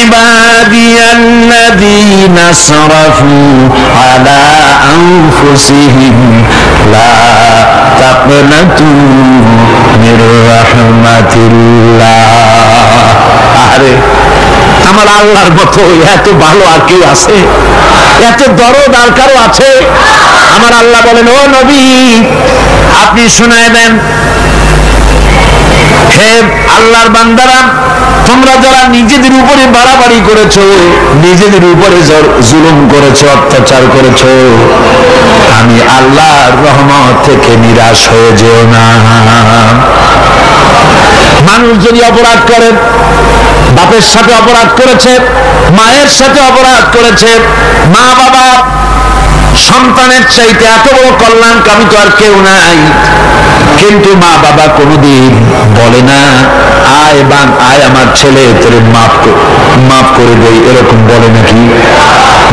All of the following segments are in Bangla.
ইবাদিয়াল্লাযীনা আসরাফু আলা আনফুসিহিম লা তাকনাতু মির রাহমাতিল্লাহ। আরে আমার আল্লাহর মতো এত ভালো আর কেউ আছে? এত দরদ আর কারো আছে? আমার আল্লাহ বলেন, ও নবী আপনি শুনায় দেন, হে আল্লাহর বান্দারা, তোমরা যারা নিজেদের উপরে বাড়াবাড়ি করেছো, নিজেদের উপরে জুলুম করেছো, অত্যাচার করেছো, আমি আল্লাহর রহমত থেকে নিরাশ হয়ে যেও না। মানুষ যদি অপরাধ করে, বাপের সাথে অপরাধ করেছে, মায়ের সাথে অপরাধ করেছে, মা বাবা সন্তানের চাইতে এত বড় কল্যাণকামী তো আর কেউ নাই, কিন্তু মা বাবা কোনোদিন বলে না আয় আমার ছেলে তোরে মাফ করে দেই, এরকম বলে নাকি?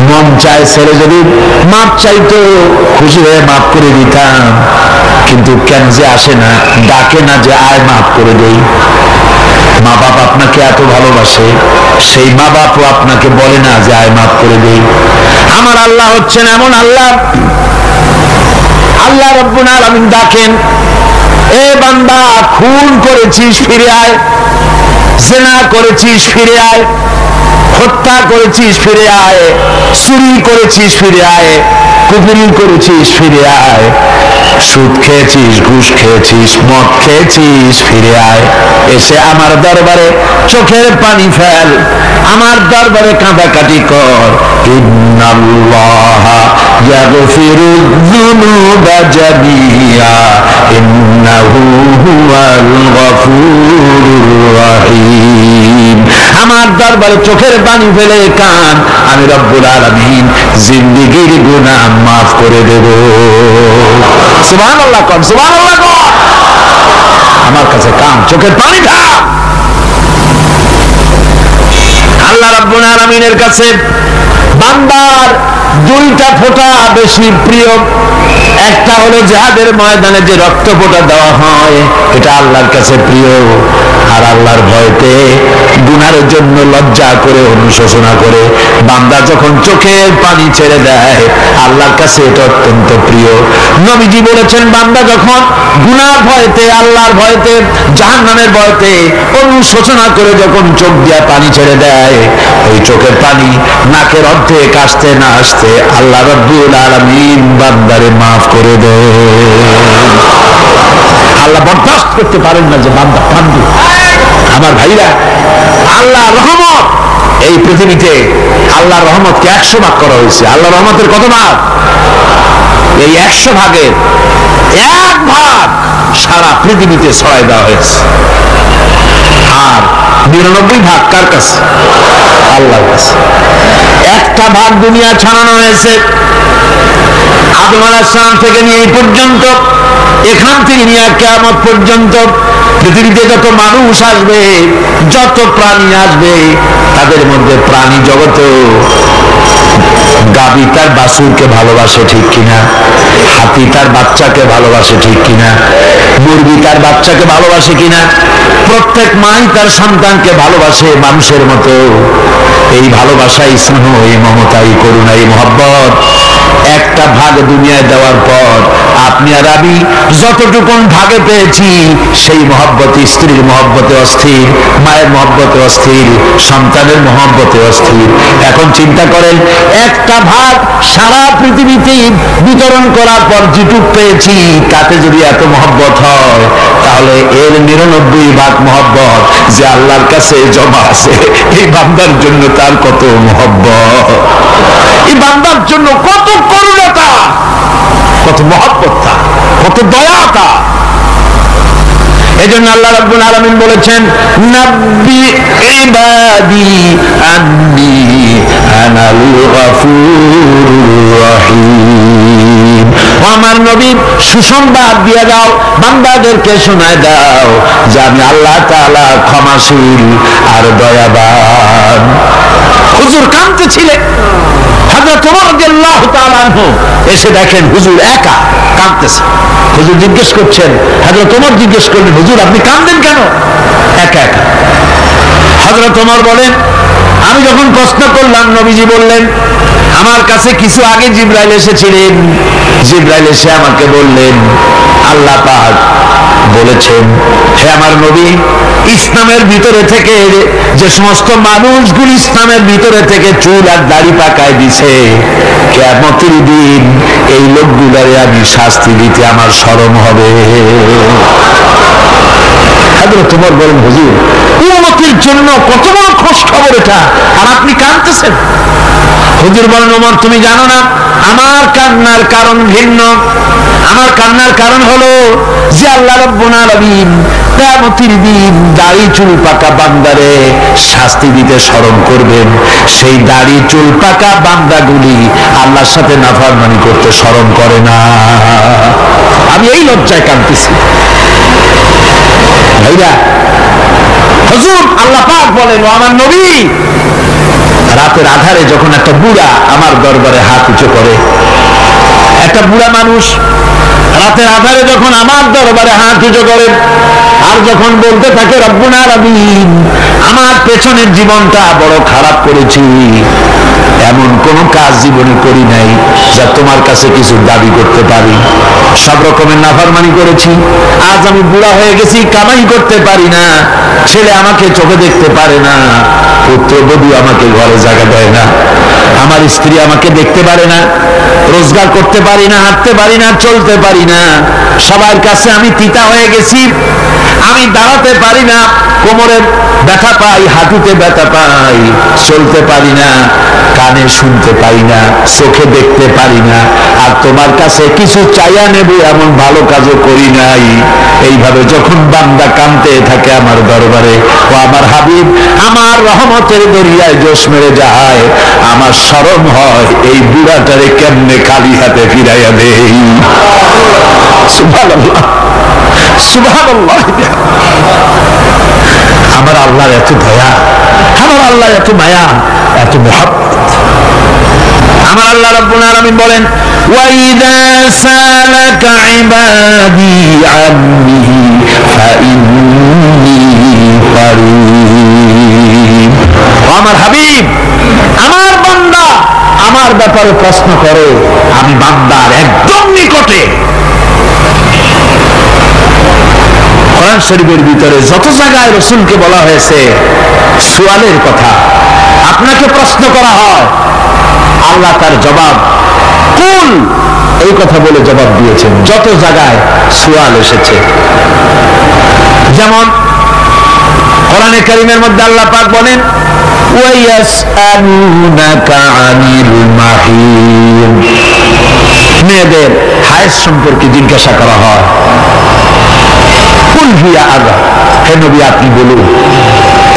মন চায় ছেলে যদি মাপ চাইতো খুশি হয়ে মাফ করে দিতাম, কিন্তু কেন যে আসে না, ডাকে না যে আয় মাফ করে দেই। মা বাপ আপনাকে এত ভালোবাসে, সেই মা বাপও আপনাকে বলে না যে আয় মাফ করে দেই। আমার আল্লাহ হচ্ছেন এমন আল্লাহ, আল্লাহ রাব্বুল আলামিন ডাকেন, এ বান্দা খুন করেছিস ফিরে আয়, জিনা করেছিস ফিরে আয়, হত্যা করেছিস ফিরে আয়, চুরি করেছিস ফিরে আয়, কুফরি করেছিস ফিরে আয়, সুদ খেয়েছিস, ঘুষ খেয়েছিস, মদ খেয়েছিস ফিরে আয়, এসে আমার দরবারে চোখের পানি ফেল, আমার দরবারে কাঁদাকাটি কর। ইন্নাল্লাহা ইয়াগফিরুয যুনুবা জামিআ ইন্নাহু হুয়াল গফুরুর রাহিম। আমার দরবারে চোখের পানি ফেলে কান, আমি রব্বুল আলামিন জিন্দেগীর গুনাহ মাফ করে দেব। সুবহানাল্লাহ কোন, সুবহানাল্লাহ কোন। আমার কাছে কান, চোখের পানি ঢাল। আল্লাহ রাব্বুল আলামিনের কাছে বান্দার দুইটা ফোঁটা বেশি প্রিয়। একটা হলো জিহাদের ময়দানে যে রক্ত ফোঁটা দেওয়া হয়, এটা আল্লাহর কাছে প্রিয়। আর আল্লাহর ভয়তে গুনাহের জন্য লজ্জা করে, অনুশোচনা করে বান্দা যখন চোখের পানি ছেড়ে দেয়, আল্লাহর কাছে এটা অত্যন্ত প্রিয়। নবীজি বলেছেন, বান্দা যখন গুনার ভয়তে, আল্লাহর ভয়তে, জাহান্নামের ভয়তে অনুশোচনা করে যখন চোখ দিয়া পানি ছেড়ে দেয়, ওই চোখের পানি নাকের অর্ধেক আসতে না আসতে আল্লাহ রাব্বুল আলামিন বান্দারে মাফ করে দেয়। আল্লাহ বরদাস্ত করতে পারেন না যে বান্দা কান্দে। আমার ভাইরা, আল্লাহ রহমত, এই পৃথিবীতে আল্লাহর রহমতকে 100 ভাগ করা হয়েছে। আল্লাহ রহমতের কত ভাগ? এই 100 ভাগের 1 ভাগ সারা পৃথিবীতে ছড়াই দেওয়া হয়েছে। আর 99 ভাগ কার কাছে? আল্লাহর কাছে। একটা ভাগ দুনিয়া ছাড়ানো হয়েছে আদম আলাইহিস সালাম থেকে নিয়ে এই পর্যন্ত, এখান থেকে নিয়ে কিয়ামত পর্যন্ত পৃথিবীতে যত মানুষ আসবে, যত প্রাণী আসবে, তাদের মধ্যে প্রাণী জগতেও গাভী তার বাছুরকে ভালোবাসে ঠিক কিনা, হাতি তার বাচ্চাকে ভালোবাসে ঠিক কিনা, মুরগি তার বাচ্চাকে ভালোবাসে কিনা, প্রত্যেক মাই তার সন্তানকে ভালোবাসে মানুষের মতো। এই ভালোবাসা, এই স্নেহ, এই মমতা, এই করুণা, এই মহব্বত একটা ভাগ দুনিয়ায় দেওয়ার পর আপনি আর আমি যতটুকুন ভাগে পেয়েছি, সেই মহব্বতে, স্ত্রীর মহব্বতে অস্থির, মায়ের মহব্বতে অস্থির, সন্তানের মহব্বতে অস্থির। এখন চিন্তা করেন, একটা ভাগ সারা পৃথিবীতে বিতরণ করার পর যেটুক পেয়েছি, তাতে যদি এত মহব্বত হয়, তাহলে এর 99 ভাগ মহব্বত যে আল্লাহর কাছে জমা আছে, এই বান্দার জন্য তার কত মহব্বত, এই বান্দার জন্য কত করুণতা, কত মহব্বতটা, কত দয়াটা। এজন্য আল্লাহ রাব্বুল আলামিন বলেছেন, নাব্বি ইবাদি আন্নী আনাল গফুরুর রহিম। আমার নবী সুসংবাদ দিয়ে দাও, বান্দাদেরকে শোনায় দাও যে আমি আল্লাহ তাআলা ক্ষমাশীল আর দয়াবান। হুজুর কাঁদতেছিলেন, হযরত ওমর রাদিয়াল্লাহু তাআলা আনহু এসে দেখেন হুজুর একা কাঁদতেছে। হুজুর জিজ্ঞেস করছেন, হযরত ওমর জিজ্ঞেস করলেন, হুজুর আপনি কাঁদেন কেন একা একা? হযরত ওমর বলেন, আমি যখন প্রশ্ন করলাম, নবীজি বললেন, আমার কাছে কিছু আগে জিবরাইল এসেছিলেন। জিবরাইল এসে আমাকে বললেন, আল্লাহ পাক বলেছেন, হে আমার নবী, ইসলামের ভিতরে থেকে যে সমস্ত মানুষগুলি ইসলামের ভিতরে থেকে চুল আর দাড়ি পাকায় দিছে, কিয়ামতের দিন এই লোকগুলারে আমি শাস্তি দিতে আমার শরম হবে। তোমার বলেন হুজুর, উম্মতের জন্য কত বড় খুশ খবর এটা, আর আপনি কাঁদতেছেন। হুজুর বলেন, ওমর তুমি জানো না আমার কান্নার কারণ ভিন্ন। আমার কান্নার কারণ হলো যে আল্লাহ রাব্বুল আলামিন কিয়ামতের দিন দাড়ি চুল পাকা বান্দারে শাস্তি দিতে শরম করবেন। সেই দাড়ি চুল পাকা বান্দাগুলি আল্লাহর সাথে নাফরমানি করতে শরম করে না। আমি এই লজ্জায় কাঁদতেছি। ভাইরা, হুজুর আল্লাহ পাক বলেন, ও আমার নবী, রাতের আধারে যখন একটা বুড়া আমার দরবারে হাত উঁচু করে, একটা বুড়া মানুষ রাতের আধারে যখন আমার দরবারে হাত উঁচু করে আর যখন বলতে থাকে, রব্বুল আলামিন, আমার পেছনের জীবনটা বড় খারাপ করেছি, এমন কোন কাজ জীবনে করি নাই যা তোমার কাছে কিছু দাবি করতে পারি, সব রকমের নাফরমানি করেছি, আজ আমি বুড়া হয়ে গেছি, কামাই করতে পারি না, ছেলে আমাকে চোখে দেখতে পারে না, পুত্রবধূ আমাকে ঘরে জায়গা দেয় না, আমার স্ত্রী আমাকে দেখতে পারে না, রোজগার করতে পারি না, হাঁটতে পারি না, চলতে পারি না, সবার কাছে আমি তিতা হয়ে গেছি, আমি দাঁড়াতে পারি না, কোমরে ব্যথা পাই, হাঁটুতে ব্যথা পাই, চলতে পারি না, কানে শুনতে পাই না, চোখে দেখতে পারি না, আর তোমার কাছে কিছু চাইয়া নেব এমন ভালো কাজও করি নাই। এইভাবে যখন বান্দা কাঁদতে থাকে আমার দরবারে, ও আমার হাবিব, আমার রহমতের দরিয়ায় জোশ মেরে যায়, আমার শরম হয় এই বুড়াটারে কেমনে খালি হাতে ফিরাইয়া দেই। সুবহানাল্লাহ, সুবহানাল্লাহ। আমার আল্লাহর এত দয়া, আমার আল্লাহর এত মায়া, এত মহব্বত। আমার আল্লাহ রাব্বুল আলামিন বলেন, ওয়াইদা সালাকা ইবাদি আন্নি ফাইন্নী কারীব। আমার হাবিব, আমার বান্দা আমার ব্যাপারে প্রশ্ন করে, আমি বান্দার একদম নিকটে। কোরআন শরীফের ভিতরে যত জায়গায় রাসূলকে বলা হয়েছে সুয়ালের কথা, আপনাকে প্রশ্ন করা হয়, আল্লাহ তার জবাব কুল এই কথা বলে জবাব দিয়েছেন। যত জায়গায় সুয়াল এসেছে, যেমন কোরআনে কারীমের মধ্যে আল্লাহ পাক বলেন, ওয়ায়াসআলুনাকা আনিল মাহিদ, মেয়েদের হায়েজ সম্পর্কে জিজ্ঞাসা করা হয়, কুল হিয়া আযা, হে নবী আপনি বলুন।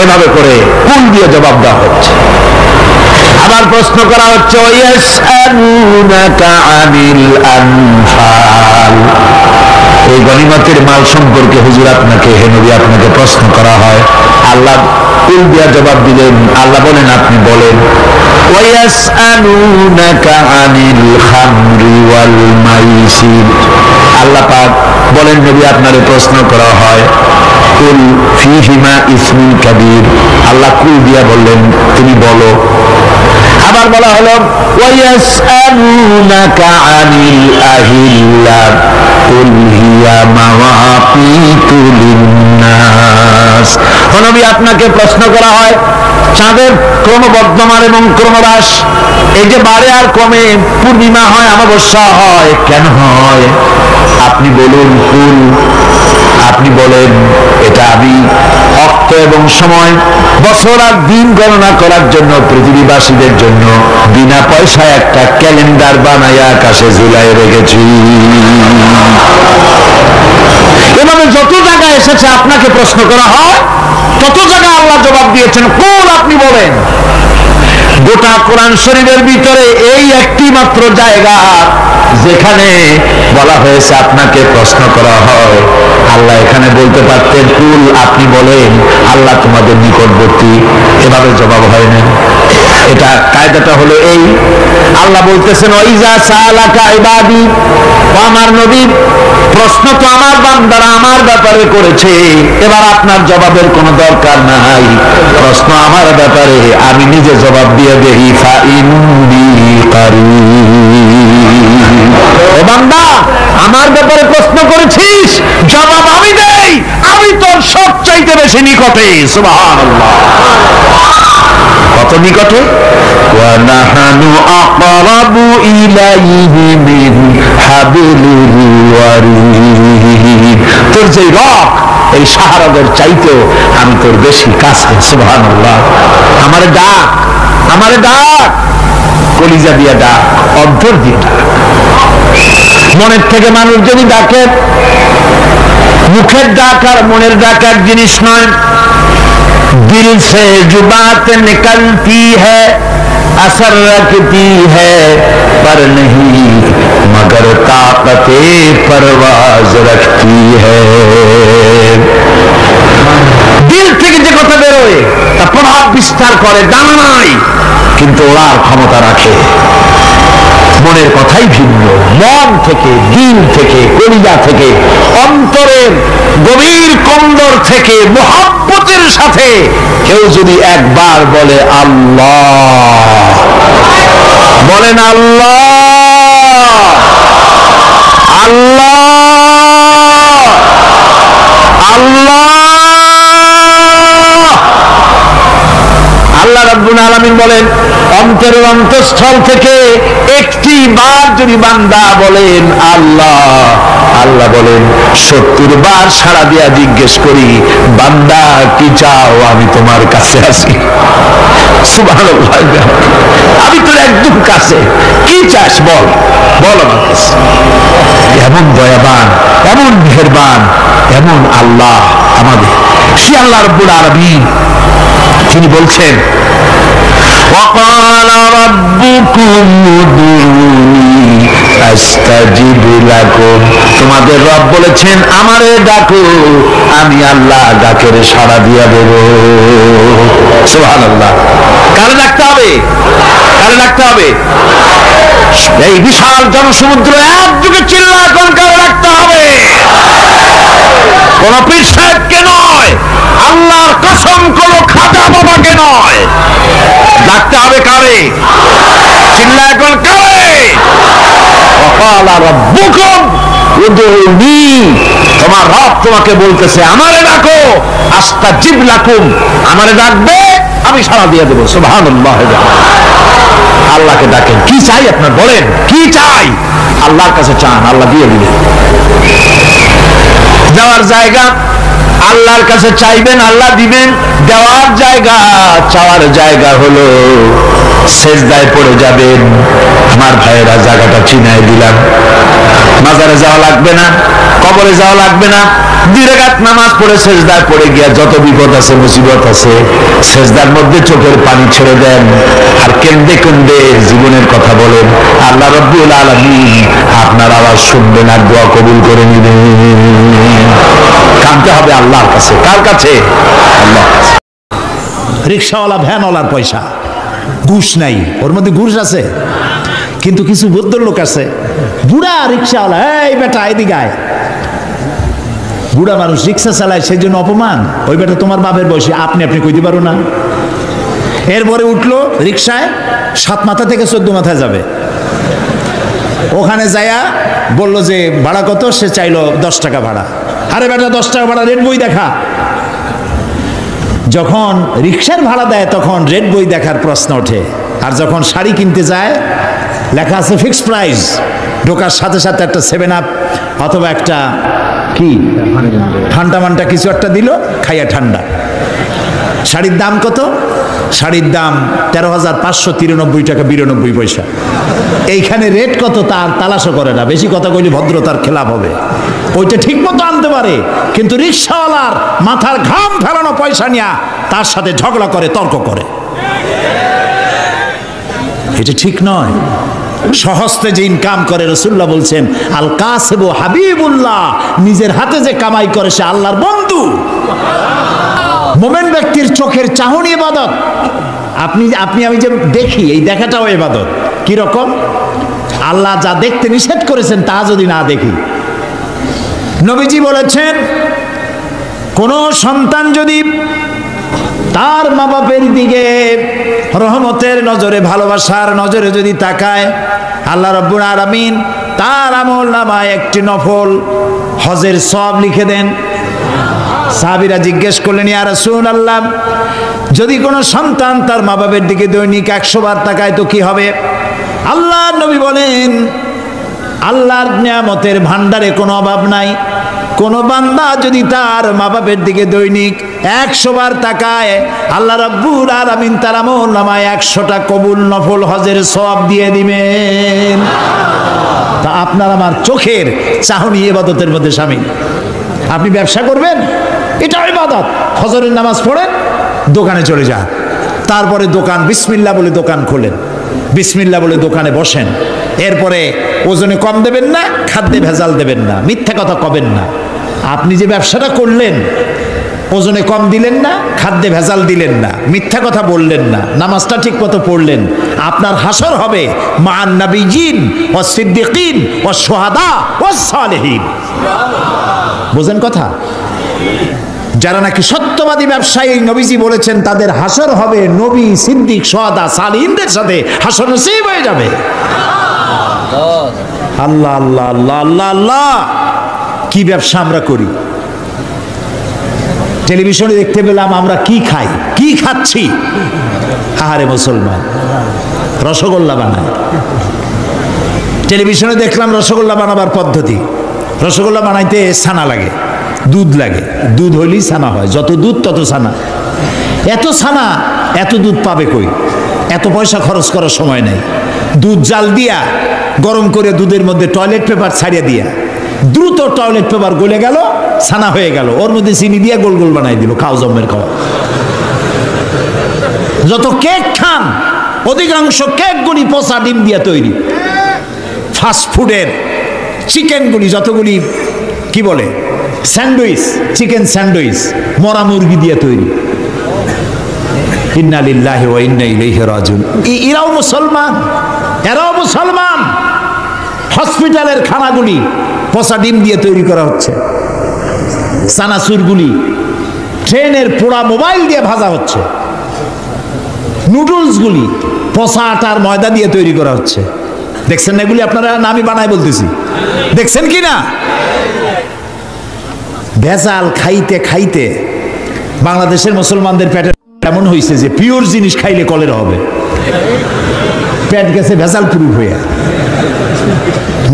এভাবে করে কুল দিয়ে জবাব দেওয়া হচ্ছে। আবার প্রশ্ন করা হচ্ছে, ওয়ায়াসআলুনাকা আনিল আনফাল, এই গনিমতের মাল সম্পর্কে হুজুর আপনাকে, হে নবী আপনাকে প্রশ্ন করা হয়। আল্লাহ কুল দিয়া জবাব দিলেন। আল্লাহ বলেন, আপনি বলেন। ওয়ায়াসআলুনাকা আনিল খামরি ওয়াল মাইসির, আল্লাহ পাক বলেন, নবী আপনারে প্রশ্ন করা হয় কুল ফীহিমা ইসমুন কাবীর, আল্লাহ কুল দিয়া বললেন তুমি বলো। আবার বলা হলো, ওয়ায়াসআলুনাকা আনিল আহিল্লা কুল হিয়া মাওয়াকিতু লিন্নাস, নবী আপনাকে প্রশ্ন করা হয় চাঁদের ক্রমবর্ধমান এবং ক্রমহ্রাস, এই যে বাড়ে আর কমে, পূর্ণিমা হয়, অমাবস্যা হয়, কেন হয়? আপনি বলুন কুল, আপনি বলেন এটা আমি অক্ত এবং সময়, বছর আর দিন গণনা করার জন্য পৃথিবীবাসীদের জন্য বিনা পয়সায় একটা ক্যালেন্ডার বানাইয়া আকাশে ঝুলাই রেখেছি। এভাবে যত জায়গায় এসেছে আপনাকে প্রশ্ন করা হয়, তত জায়গায় আল্লাহ জবাব দিয়েছেন কুল, আপনি বলেন। গোটা কোরআন শরীফের ভিতরে এই একটি মাত্র জায়গা যেখানে বলা হয়েছে আপনাকে প্রশ্ন করা হয়, আল্লাহ এখানে বলতে পারতেন কুল আপনি বলেন, আল্লাহ তোমাদের নিকটবর্তী, এভাবে জবাব হয় না। এটা কায়দাটা হলো এই, আল্লাহ বলতেছেন ওয়াইজা সালাকা ইবাদি, আমার নবী, প্রশ্ন তো আমার বান্দারা আমার ব্যাপারে করেছে, এবার আপনার জবাবের কোনো দরকার নাই, প্রশ্ন আমার ব্যাপারে, আমি নিজে জবাব দিয়ে দেই। ও বান্দা, আমার ব্যাপারে প্রশ্ন করেছিস, জবাব আমি দেই, আমি তোর সবচাইতে বেশি নিকটে। সুবহানাল্লাহ, কত নিকটে? ওয়া নাহানু আকরাবু ইলাইহি মিন হাবিলিল ওয়ারিদ। তোর যে রক, এই সাহারাদের চাইতেও আমি তোর বেশি কাছে। সুবহানাল্লাহ। আমারে ডাক, আমারে ডাক, কলিজা দিয়া ডাক, অন্তর দিয়ে ডাক। মনের থেকে মানুষ যদি ডাকে, মুখের ডাক আর মনের ডাক এক জিনিস নয়। दिल से जो बात निकलती है असर रखती है पर नहीं मगर ताकते परवाज रखती है। दिल থেকে যে কথা বেরোয় তা প্রভাব বিস্তার করে, দানা নাই কিন্তু ওড়ার ক্ষমতা রাখে। মনের কথাই ভিন্ন। মন থেকে, দিল থেকে, কলিজা থেকে, অন্তরের গভীর কন্দর থেকে মুহাব্বতের সাথে কেউ যদি একবার বলে আল্লাহ, বলেন আল্লাহ, আল্লাহ, আল্লাহ। আল্লাহ রাব্বুল আলামিন বলেন, অন্তরের অন্তঃস্থল থেকে একটি বার যদি বান্দা বলেন আল্লাহ, আল্লাহ বলেন 70 বার সাড়া দিয়া জিজ্ঞেস করি, বান্দা কি চাও, আমি তোমার কাছে আছি। সুবহানাল্লাহ, আমি তোর একদম কাছে, কি চাস বল, বল আমার কাছে। এমন দয়াবান, এমন মেহেরবান, এমন আল্লাহ আমাদের। সে আল্লাহ রাব্বুল আলামিন তিনি বলছেন, وقال ربكم ادعوني استجب لكم। তোমাদের রব বলেছেন আমারে ডাকো, আমি আল্লাহ ডাকের সাড়া দিয়া দেব। সুবহানাল্লাহ। কারে ডাকতে হবে? কারে ডাকতে হবে? এই বিশাল জনসমুদ্র একযোগে চিল্লা কোন কারে ডাকতে হবে? কোন পীর সাহেবকে নয়, আল্লাহর কসম কোন খাজা বাবাকে নয়, ডাকতে হবে কারে? চিল্লা এখন কারে? ওয়াকালা রাব্বুকুম উদউনি, তোমার রব তোমাকে বলতেছে আমারে ডাকো, আস্তাজিব লাকুম, আমারে ডাকবে আমি সাড়া দিয়ে দেব। সুবহানাল্লাহ। আল্লাহকে ডাকেন, কি চাই আপনার বলেন, কি চাই? আল্লাহর কাছে চান, আল্লাহ দিয়ে দিবেন। যাওয়ার জায়গা আল্লাহর কাছে চাইবেন, আল্লাহ দিবেন। দেওয়ার জায়গা, চাওয়ার জায়গা হলো সেজদায় পড়ে যাবেন। আমার ভাইয়েরা, জায়গাটা চিনাই দিলাম। মাজারে যাওয়া লাগবে না, কবরে যাওয়া লাগবে না, 2 রাকাত নামাজ পড়ে সেজদায় পড়ে গিয়া যত বিপদ আছে, মুসিবত আছে, সেজদার মধ্যে চোখের পানি ছেড়ে দেন আর কেন্দে কেন্দে জীবনের কথা বলেন। আল্লাহ রাব্বুল আলামিন আপনার আওয়াজ শুনবেন আর দোয়া কবুল করে নেবেন। কাঁদতে হবে আল্লাহর কাছে। কার কাছে? আল্লাহর কাছে। রিকশাওয়ালা, ভ্যানওয়ালার পয়সা, ঘুষ নাই, ওর মধ্যে ঘুষ আছে, কিন্তু কিছু ভদ্রলোক আছে, বুড়া রিকশাওয়ালা, এই বেটা এদিকে আয়। বুড়া মানুষ রিক্সা চালায়, সেই জন্য অপমান। ওই বেটা তোমার বাপের বয়সী, আপনি কইতে পারো না। এরপরে উঠলো রিক্সায়, 7 মাথা থেকে 14 মাথায় যাবে। ওখানে যায়া বলল যে ভাড়া কত, সে চাইলো 10 টাকা ভাড়া। আরে বেটা 10 টাকা ভাড়া, রেড বই দেখা। যখন রিক্সার ভাড়া দেয় তখন রেড বই দেখার প্রশ্ন ওঠে। আর যখন শাড়ি কিনতে যায় লেখা আছে ফিক্সড প্রাইস, ঢোকার সাথে সাথে একটা 7 আপ অথবা একটা কি ঠান্ডা মান্ডা কিছু একটা দিল, খাইয়া ঠান্ডা। শাড়ির দাম কত? শাড়ির দাম 13,593 টাকা 92 পয়সা। এইখানে রেট কত তার তালাশও করে না, বেশি কথা কইলে ভদ্রতার খেলাপ হবে। ওইটা ঠিক মতো আনতে পারে, কিন্তু রিক্সাওয়ালার মাথার ঘাম ফেলানো পয়সা নিয়ে তার সাথে ঝগড়া করে, তর্ক করে। এটা ঠিক নয়। সহজতে যে ইনকাম করে, রাসূলুল্লাহ বলছেন আল কাসিবু হাবিবুল্লাহ, নিজের হাতে যে কামাই করে সে আল্লাহর বন্ধু। মুমিন ব্যক্তির চোখের চাহনি ইবাদত। আমি যে দেখি, এই দেখাটাও ইবাদত। কি রকম? আল্লাহ যা দেখতে নিষেধ করেছেন তা যদি না দেখি। নবীজি বলেছেন কোন সন্তান যদি তার মা বাপের দিকে রহমতের নজরে, ভালোবাসার নজরে যদি তাকায়, আল্লাহ রাব্বুল আলামিন তার আমল নামায় একটি নফল হজের সওয়াব লিখে দেন। সাহাবীরা জিজ্ঞেস করলেন, ইয়া রাসূলুল্লাহ, যদি কোনো সন্তান তার মা বাপের দিকে দৈনিক 100 বার তাকায় তো কি হবে? আল্লাহর নবী বলেন, আল্লাহর নিয়ামতের ভান্ডারে কোনো অভাব নাই। কোন বান্দা যদি তার মা বাপের দিকে দৈনিক 100 বার তাকায়, আল্লাহ রাব্বুল আলামিন তার আমল নামায় 100টা কবুল নফল হজের সওয়াব দিয়ে দিবেন। তা আপনার আমার চোখের চাহনি ইবাদতের মধ্যে শামিল। আপনি ব্যবসা করবেন, এটা ইবাদত। ফজরের নামাজ পড়েন, দোকানে চলে যান, তারপরে দোকান বিসমিল্লাহ বলে দোকান খোলেন, বিসমিল্লাহ বলে দোকানে বসেন। এরপরে ওজনে কম দেবেন না, খাদ্যে ভেজাল দেবেন না, মিথ্যা কথা কবেন না। আপনি যে ব্যবসাটা করলেন, ওজনে কম দিলেন না, খাদ্যে ভেজাল দিলেন না, মিথ্যা কথা বললেন না, নামাজটা ঠিক মতো পড়লেন, আপনার হাসর হবে মান নবিয়্যিন ওয়াস সিদ্দিকিন ওয়াস শুহাদা ওয়াস সালিহিন। বুঝেন কথা? যারা নাকি সত্যবাদী ব্যবসায়ী, নবীজি বলেছেন তাদের হাসর হবে নবী, সিদ্দিক, শুহাদা, সালিহিনদের সাথে হাসর নসিব হয়ে যাবে। আল্লাহ আল্লাহ আল্লাহ আল্লাহ আল্লাহ, কি ব্যবসা আমরা করি! টেলিভিশনে দেখতে পেলাম আমরা কি খাই, কি খাচ্ছি। আহারে মুসলমান, রসগোল্লা বানায়। টেলিভিশনে দেখলাম রসগোল্লা বানাবার পদ্ধতি। রসগোল্লা বানাইতে ছানা লাগে, দুধ লাগে, দুধ হইলেই ছানা হয়, যত দুধ তত ছানা। এত ছানা, এত দুধ পাবে কই? এত পয়সা খরচ করার সময় নেই। দুধ জাল দিয়া গরম করে দুধের মধ্যে টয়লেট পেপার ছাড়িয়ে দিয়া দ্রুত টয়লেট পেপার গলে গেল, ছানা হয়ে গেল, ওর মধ্যে চিনি দিয়ে গোল গোল বানাই দিল, খাও জম্মের খাওয়া। যত কেক খান, অধিকাংশ কেকগুলি পচা ডিম দিয়ে তৈরি। ফাস্ট ফুডের চিকেনগুলি যতগুলি কি বলে স্যান্ডউইচ, চিকেন স্যান্ডউইচ মরা মুরগি দিয়ে তৈরি। ইন্না লিল্লাহি ওয়া ইন্না ইলাইহি রাজিউন। এরাও মুসলমান, এরাও মুসলমান। হসপিটালের খানাগুলি পচা ডিম দিয়ে তৈরি করা হচ্ছে, চানাচুরগুলি ট্রেনের পোড়া মোবাইল দিয়ে ভাজা হচ্ছে, নুডলসগুলি পচা আটার ময়দা দিয়ে তৈরি করা হচ্ছে। দেখছেন না এগুলি? আপনারা না আমি বানাই বলতেছি, দেখছেন কি না? ভেজাল খাইতে খাইতে বাংলাদেশের মুসলমানদের পেটে এমন হয়েছে যে পিওর জিনিস খাইলে কলেরা হবে। পেট গেছে ভেজাল প্রুফ হইয়া,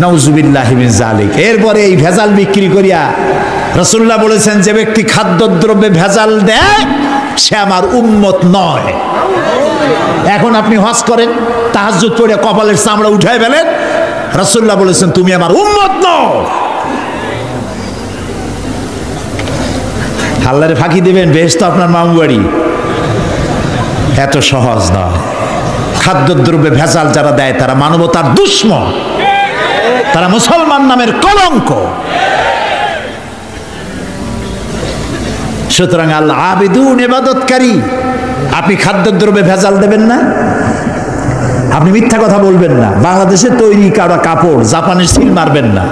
নাউজুবিল্লাহি মিন যালিক। এরপরে এই ভেজাল বিক্রি করিয়া রাসূলুল্লাহ বলেছেন, যে ব্যক্তি খাদ্যদ্রব্যে ভেজাল দেয় সে আমার উম্মত নয়। এখন আপনি হজ করেন, তাহাজ্জুদ পড়ে কপালের চামড়া উঠায় ফেলেন, রাসূলুল্লাহ বলেছেন তুমি আমার উম্মত নও। আল্লাহরে ফাঁকি দিবেন, বেহেশত আপনার মামু বাড়ি। এত সহজ নয়। খাদ্যদ্রব্যে ভেজাল যারা দেয় তারা মানবতার দুশমন, তারা মুসলমান নামের কলঙ্ক। সুতরাং আল্লাহ আবিদুন, ইবাদতকারী। আপনি খাদ্যদ্রব্যে ভেজাল দেবেন না, আপনি মিথ্যা কথা বলবেন না, বাংলাদেশে তৈরি কারা কাপড় জাপানের সিল মারবেন না।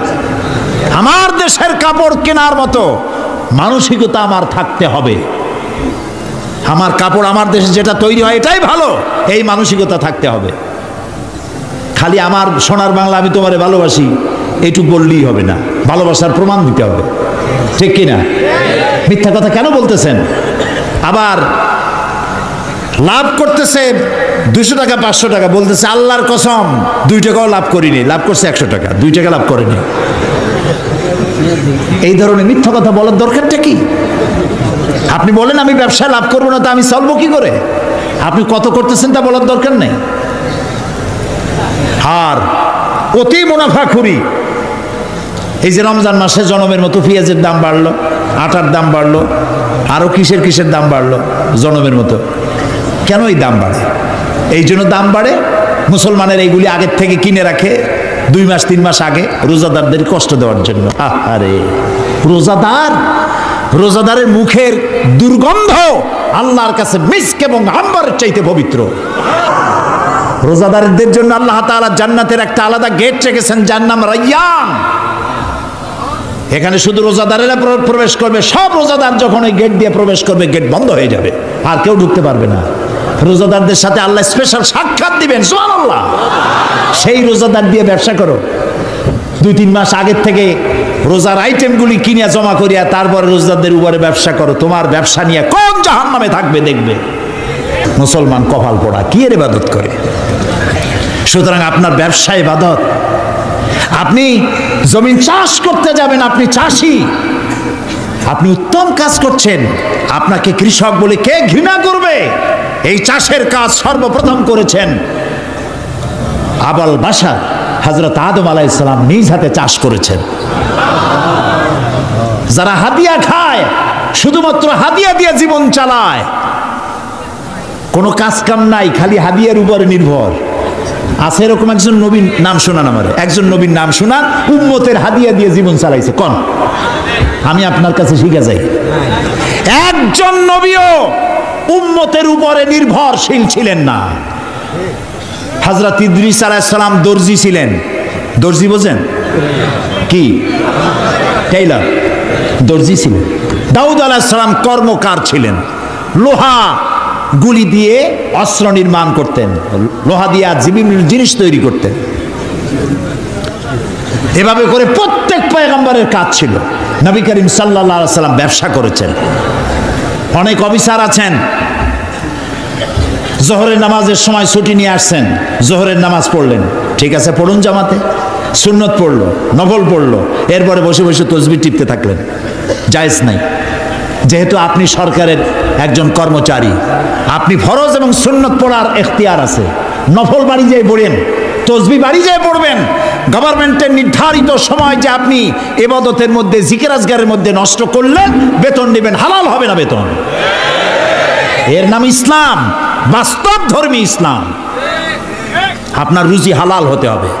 আমার দেশের কাপড় কেনার মতো মানসিকতা আমার থাকতে হবে। আমার কাপড় আমার দেশে যেটা তৈরি হয় এটাই ভালো, এই মানসিকতা থাকতে হবে। খালি আমার সোনার বাংলা আমি তোমারে ভালোবাসি এইটুকু বললেই হবে না, ভালোবাসার প্রমাণ দিতে হবে, ঠিক কিনা? মিথ্যা কথা কেন বলতেছেন? আবার লাভ করতেছে 200 টাকা 500 টাকা, বলতেছে আল্লাহর কসম 2 টাকাও লাভ করিনি, লাভ করছে 100 টাকা, 2 টাকা লাভ করেনি। এই ধরনের মিথ্যা কথা বলার দরকারটা কি? আপনি বলেন আমি ব্যবসায় লাভ করবো না, তা আমি চলবো কি করে? আপনি কত করতেছেন তা বলার দরকার নেই। আর অতি মুনাফাখুরি, এই যে রমজান মাসে জনমের মতো পেঁয়াজের দাম বাড়লো, আটার দাম বাড়লো, আরো কিসের কিসের দাম বাড়লো জনমের মতো। কেন এই দাম বাড়ে? এই জন্য দাম বাড়ে, মুসলমানের এইগুলি আগের থেকে কিনে রাখে 2 মাস 3 মাস আগে, রোজাদারদের কষ্ট দেওয়ার জন্য। আরে রোজাদারের মুখের দুর্গন্ধ আল্লাহর কাছে মিস্ক এবং আম্বরের চাইতে পবিত্র। রোজাদারদের জন্য আল্লাহ তাআলা জান্নাতের একটা আলাদা গেট রেখেছেন, যার নাম রায়্যান। এখানে শুধু রোজাদারেরা প্রবেশ করবে। সব রোজাদার যখন ওই গেট দিয়ে প্রবেশ করবে, গেট বন্ধ হয়ে যাবে, আর কেউ ঢুকতে পারবে না। রোজাদারদের সাথে আল্লাহ স্পেশাল সাক্ষাৎ দিবেন, সুবহানাল্লাহ। সেই রোজাদার দিয়ে ব্যবসা করো। 2-3 মাস আগের থেকে রোজার আইটেমগুলি কিনে জমা করিয়া তারপরে রোজাদারদের উপরে ব্যবসা করো। তোমার ব্যবসা নিয়ে কোন জাহান্নামে থাকবে দেখবে। মুসলমান কপাল পোড়া, কি এর ইবাদত করে? সুতরাং আপনার ব্যবসা ইবাদত। আপনি জমিন চাষ করতে যাবেন, আপনি চাষি, আপনি উত্তম কাজ করছেন। আপনাকে কৃষক বলে কে ঘৃণা করবে? এই চাষের কাজ সর্বপ্রথম করেছেন আবাল বাশার হযরত আদম আলাইহিস সালাম, নিজ হাতে চাষ করেছেন। যারা হাদিয়া খায়, শুধুমাত্র হাদিয়া দিয়ে জীবন চালায়, কোনো কাজ কাম নাই, খালি হাদিয়ার উপরে নির্ভর আছে, এরকম একজন নবীর নাম শোনান আমারে, একজন নবীর নাম শোনান উম্মতের হাদিয়া দিয়ে জীবন চালাইছে। কোন? আমি আপনার কাছে শিখে যাই, একজন নবীও উম্মতের উপরে নির্ভরশীল ছিলেন না। হযরত ইদ্রিস আলাইহিস সালাম দর্জি ছিলেন। দর্জি বোঝেন কি? টেইলর, দর্জি ছিলেন। দাউদ আলাইহিস সালাম কর্মকার ছিলেন, লোহা গুলি দিয়ে অস্ত্র নির্মাণ করতেন, লোহা দিয়ে বিভিন্ন জিনিস তৈরি করতেন। এভাবে করে প্রত্যেক পয়গম্বরের কাজ ছিল। নবী করিম সাল্লাল্লাহু আলাইহি সাল্লাম ব্যবসা করেছেন। অনেক অফিসার আছেন, জোহরের নামাজের সময় ছুটি নিয়ে আসছেন, জোহরের নামাজ পড়লেন, ঠিক আছে পড়ুন জামাতে, সুন্নত পড়লো, নফল পড়লো, এরপরে বসে বসে তাসবিহ টিপতে থাকলেন, জায়েজ নাই। যেহেতু আপনি সরকারের একজন কর্মচারী, আপনি ফরজ এবং সুন্নত পড়ার এখতিয়ার আছে। নফল বাড়ি যেয়ে পড়েন, তাসবিহ বাড়ি যেয়ে পড়বেন। গভর্নমেন্টের নির্ধারিত সময় যে আপনি ইবাদতের মধ্যে, জিকির আজগারের মধ্যে নষ্ট করলেন, বেতন নেবেন। হালাল হবে না বেতন, এর নাম ইসলাম, বাস্তব ধর্মী ইসলাম। আপনার রুজি হালাল হতে হবে।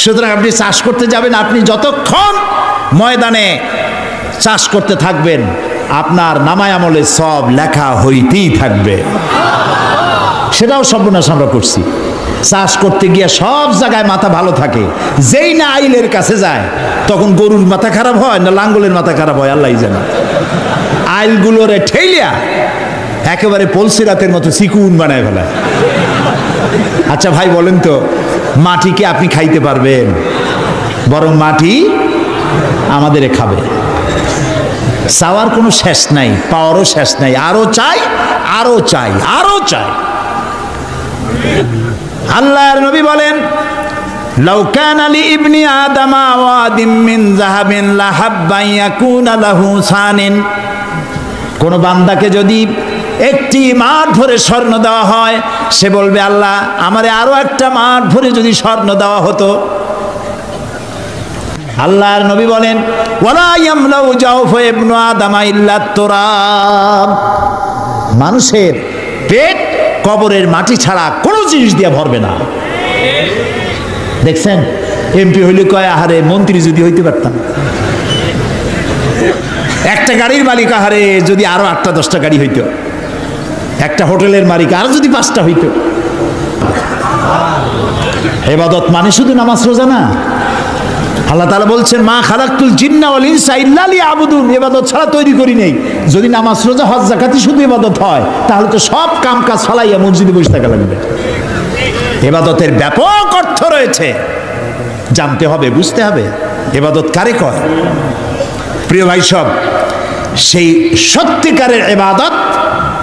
সুতরাং আপনি চাষ করতে যাবেন, আপনি যতক্ষণ ময়দানে চাষ করতে থাকবেন, আপনার নামায় আমলে সব লেখা হইতেই থাকবে। সেটাও সর্বনাশ আমরা করছি। চাষ করতে গিয়ে সব জায়গায় মাথা ভালো থাকে, যেই না আইলের কাছে যায় তখন গরুর মাথা খারাপ হয় না লাঙ্গলের মাথা খারাপ হয় আল্লাহই জানে। আইলগুলোরে ঠেলিয়া একেবারে পলসিরাতের মতো চিকুন বানায় ফেলায়। আচ্ছা ভাই বলেন তো, মাটিকে আপনি খাইতে পারবেন? বরং মাটি আমাদের খাবে। চাওয়ার কোনো শেষ নাই, পাওয়ারও শেষ নাই, আরো চাই, আরো চাই, আরো চাই। আল্লাহর নবী বলেন, লাউ কানা লি ইবনি আদামা ওয়াদিম মিন যাহাবিন লাহাব্বা ইয়াকুনা লাহু সানিন। কোন বান্দাকে যদি একটি মাঠ ভরে স্বর্ণ দেওয়া হয়, সে বলবে আল্লাহ আমারে আরো একটা মাঠ ভরে যদি স্বর্ণ দেওয়া হতো। আল্লাহর নবী বলেন, ওয়ালা ইয়ামলাউ জাওফা ইবনু আদামা ইল্লা তুরাব। মানুষের পেট কবরের মাটি ছাড়া কোনো জিনিস দিয়ে ভরবে না। দেখছেন, এমপি হইলে কয় আহারে মন্ত্রী যদি হইতে পারতাম। একটা গাড়ির মালিক আহারে যদি আরো 8টা-10টা গাড়ি হইতো। একটা হোটেলের মালিক আরো যদি 5টা হইতো। ইবাদত মানে শুধু নামাজ রোজা না। আল্লাহ তাআলা বলছেন, মা খালাকতুল জিন্না ওয়াল ইনসা ইল্লা লিয়াবুদুন। ইবাদত ছাড়া তৈরি করি নেই। যদি নামাজ রোজা হজ যাকাতই শুধু ইবাদত হয়, তাহলে তো সব কাম কাজ ফালাইয়া মসজিদে বসে থাকা লাগবে। ইবাদতের ব্যাপক অর্থ রয়েছে, জানতে হবে, বুঝতে হবে ইবাদত কারে কয়। প্রিয় ভাই সব, সেই সত্যিকারের ইবাদত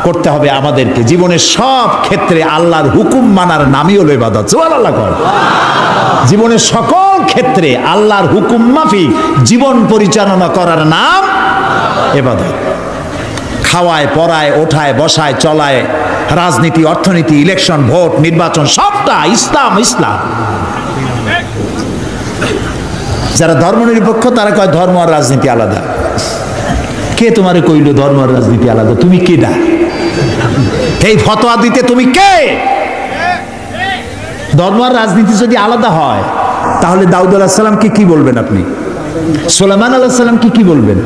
করতে হবে আমাদেরকে। জীবনের সব ক্ষেত্রে আল্লাহর হুকুম মানার নামই হলো ইবাদত। সুবহানাল্লাহ কর। জীবনের সকল ক্ষেত্রে আল্লাহর হুকুম মাফিক জীবন পরিচালনা করার নাম ইবাদত। খাওয়ায়, পড়ায়, ওঠায়, বসায়, চলায়, রাজনীতি, অর্থনীতি, ইলেকশন, ভোট, নির্বাচন, সবটা ইসলাম। ইসলাম। যারা ধর্মনিরপেক্ষ তারা কয় ধর্ম আর রাজনীতি আলাদা। কে তোমারে কইল ধর্ম আর রাজনীতি আলাদা? তুমি কে না এই ফতোয়া দিতে? তুমি কে? ধর্ম আর রাজনীতি যদি আলাদা হয়, তাহলে দাউদ আলাইহিস সালামকে কি বলবেন আপনি? সুলাইমান আলাইহিস সালামকে কি বলবেন?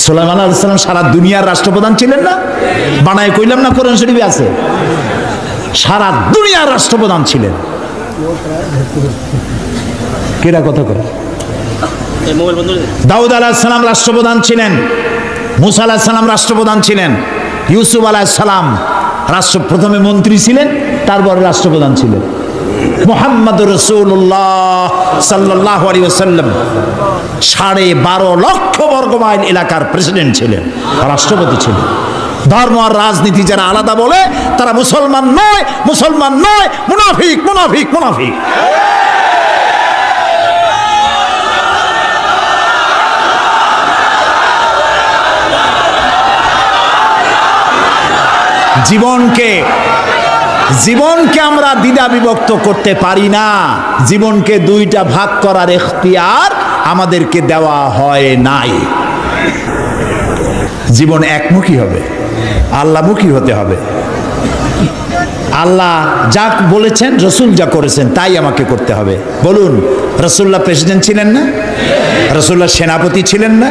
সুলাইমান আলাইহিস সালাম সারা দুনিয়ার রাষ্ট্রপ্রধান ছিলেন না? বানায় কইলাম না, কোরআন শরীফে আছে। সারা দুনিয়ার রাষ্ট্রপ্রধান ছিলেন। কেরা কথা করে? দাউদ আলাইহিস সালাম রাষ্ট্রপ্রধান ছিলেন, মুসা আলাইহিস সালাম রাষ্ট্রপ্রধান ছিলেন, ইউসুফ আলাইহিস সালাম প্রথমে মন্ত্রী ছিলেন, তারপরে রাষ্ট্রপ্রধান ছিলেন। মুহাম্মদুর রাসূলুল্লাহ সাল্লাল্লাহু আলাইহি ওয়াসাল্লাম 12.5 লক্ষ বর্গ মাইল এলাকার প্রেসিডেন্ট ছিলেন, রাষ্ট্রপতি ছিলেন। ধর্ম আর রাজনীতি যারা আলাদা বলে তারা মুসলমান নয়, মুসলমান নয়, মুনাফিক, মুনাফিক, মুনাফিক। জীবনকে আমরা দ্বিধা বিভক্ত করতে পারি না। জীবনকে দুইটা ভাগ করার এখতিয়ার আমাদেরকে দেওয়া হয় নাই। জীবন একমুখী হবে, আল্লাহমুখী হতে হবে। আল্লাহ যা বলেছেন, রসুল যা করেছেন তাই আমাকে করতে হবে। বলুন, রসুল্লাহ প্রেসিডেন্ট ছিলেন না? রসুল্লাহ সেনাপতি ছিলেন না?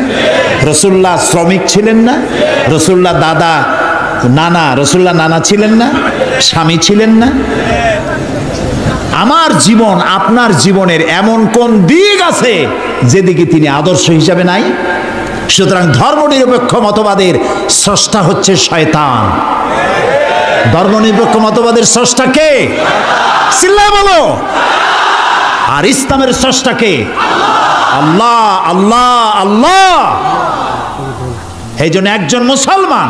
রসুল্লাহ শ্রমিক ছিলেন না? রসুল্লাহ রসুল্লাহ নানা ছিলেন না? স্বামী ছিলেন না? আমার জীবন, আপনার জীবনের এমন কোন দিক আছে যেদিকে তিনি আদর্শ হিসাবে নাই? সুতরাং ধর্মনিরপেক্ষ মতবাদের স্রষ্টা হচ্ছে শয়তান। ধর্মনিরপেক্ষ মতবাদের স্রষ্টা কে? চিল্লায় বলো। আর ইসলামের স্রষ্টা কে? আল্লাহ, আল্লাহ, আল্লাহ। এই জন্য একজন মুসলমান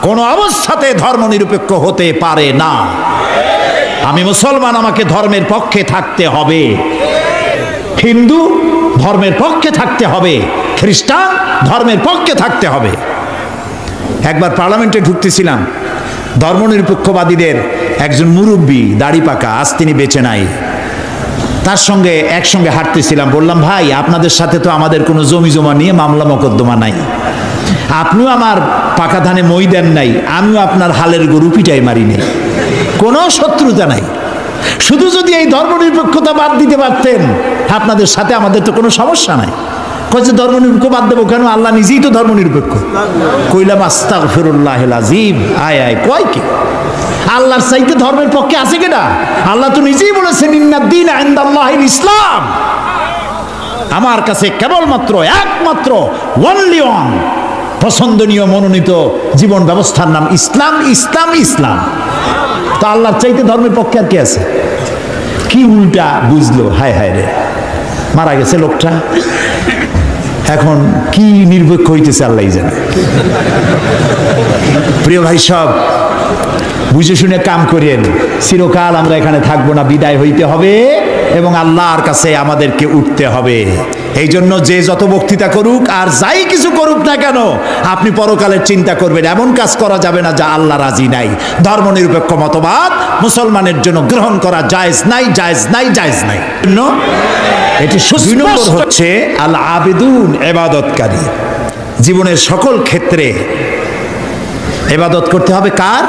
কোন অবস্থাতে ধর্মনিরপেক্ষ হতে পারে না। আমি মুসলমান, আমাকে ধর্মের পক্ষে থাকতে হবে। হিন্দু ধর্মের পক্ষে থাকতে হবে, খ্রিস্টান ধর্মের পক্ষে থাকতে হবে। একবার পার্লামেন্টে ঢুকতেছিলাম, ধর্মনিরপেক্ষবাদীদের একজন মুরব্বী, দাড়ি পাকা, আজ তিনি বেঁচে নাই, তার সঙ্গে একসঙ্গে হাঁটতেছিলাম। বললাম, ভাই, আপনাদের সাথে তো আমাদের কোনো জমি জমা নিয়ে মামলা মোকদ্দমা নাই, আপনিও আমার পাকা ধানে মই দেন নাই, আমিও আপনার হালের গরু পিটাই মারি নাই, কোনো শত্রুতা নাই। শুধু যদি এই ধর্মনিরপেক্ষতা বাদ দিতে পারতেন, আপনাদের সাথে আমাদের তো কোনো সমস্যা নাই। কয়েছে ধর্মনিরপেক্ষ বাদ দেবো কেন? আল্লাহ নিজেই তো ধর্মনিরপেক্ষ। কইলাম, আস্তাগফিরুল্লাহিল আযীম। আয় আয়, কয় কি? আল্লাহর চাইতে ধর্মের পক্ষে আছে কেনা? আল্লাহ তো নিজেই বলেছেন, ইন্নাদ-দীনা ইনদাল্লাহিল ইসলাম। আমার কাছে কেবলমাত্র, একমাত্র, ওনলি ওয়ান পছন্দনীয় মনোনীত জীবন ব্যবস্থার নাম ইসলাম, ইসলাম, ইসলাম। তো আল্লাহর চাইতে ধর্মের পক্ষে আর কি আছে? কি উল্টা বুঝলো! হায় হায় রে, মারা গেছে লোকটা, এখন কি নিরপেক্ষ হইতেছে আল্লাহ জানে। প্রিয় ভাই, সব বুঝে শুনে কাম করেন। চিরকাল আমরা এখানে থাকবো না, বিদায় হইতে হবে এবং আল্লাহর কাছে আমাদেরকে উঠতে হবে। এই জন্য যে যত বক্তৃতা করুক আর যাই কিছু করুক না কেন, আপনি পরকালের চিন্তা করবেন। এমন কাজ করা যাবে না যা আল্লাহ রাজি নাই। ধর্মনিরপেক্ষ মতবাদ মুসলমানের জন্য গ্রহণ করা জায়েজ নাই, জায়েজ নাই, জায়েজ নাই। এটি সুস্পষ্ট হচ্ছে আল আবিদুন, ইবাদতকারী। জীবনের সকল ক্ষেত্রে ইবাদত করতে হবে কার?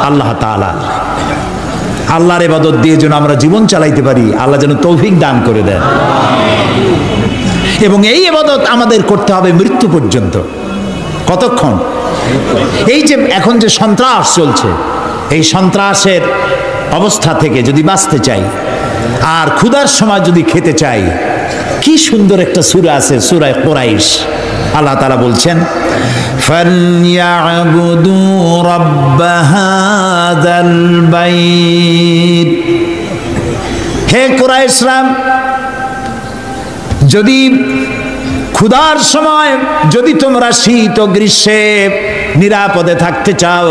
আল্লাহ তাআলা। আল্লাহর ইবাদত দিয়ে যেন আমরা জীবন চালাইতে পারি, আল্লাহ যেন তৌফিক দান করে দেন। এবং এই ইবাদত আমাদের করতে হবে মৃত্যু পর্যন্ত। কতক্ষণ? এই যে এখন যে সন্ত্রাস চলছে, এই সন্ত্রাসের অবস্থা থেকে যদি বাঁচতে চাই আর ক্ষুধার সময় যদি খেতে চাই, কি সুন্দর একটা সূরা আছে, সূরা কুরাইশ। আল্লাহ তাআলা বলছেন, ফালইয়াবুদু রাব্ব হাযাল বাইত। হে কুরাইশরা, যদি ক্ষুধার সময়, যদি তোমরা শীত ও গ্রীষ্মে নিরাপদে থাকতে চাও,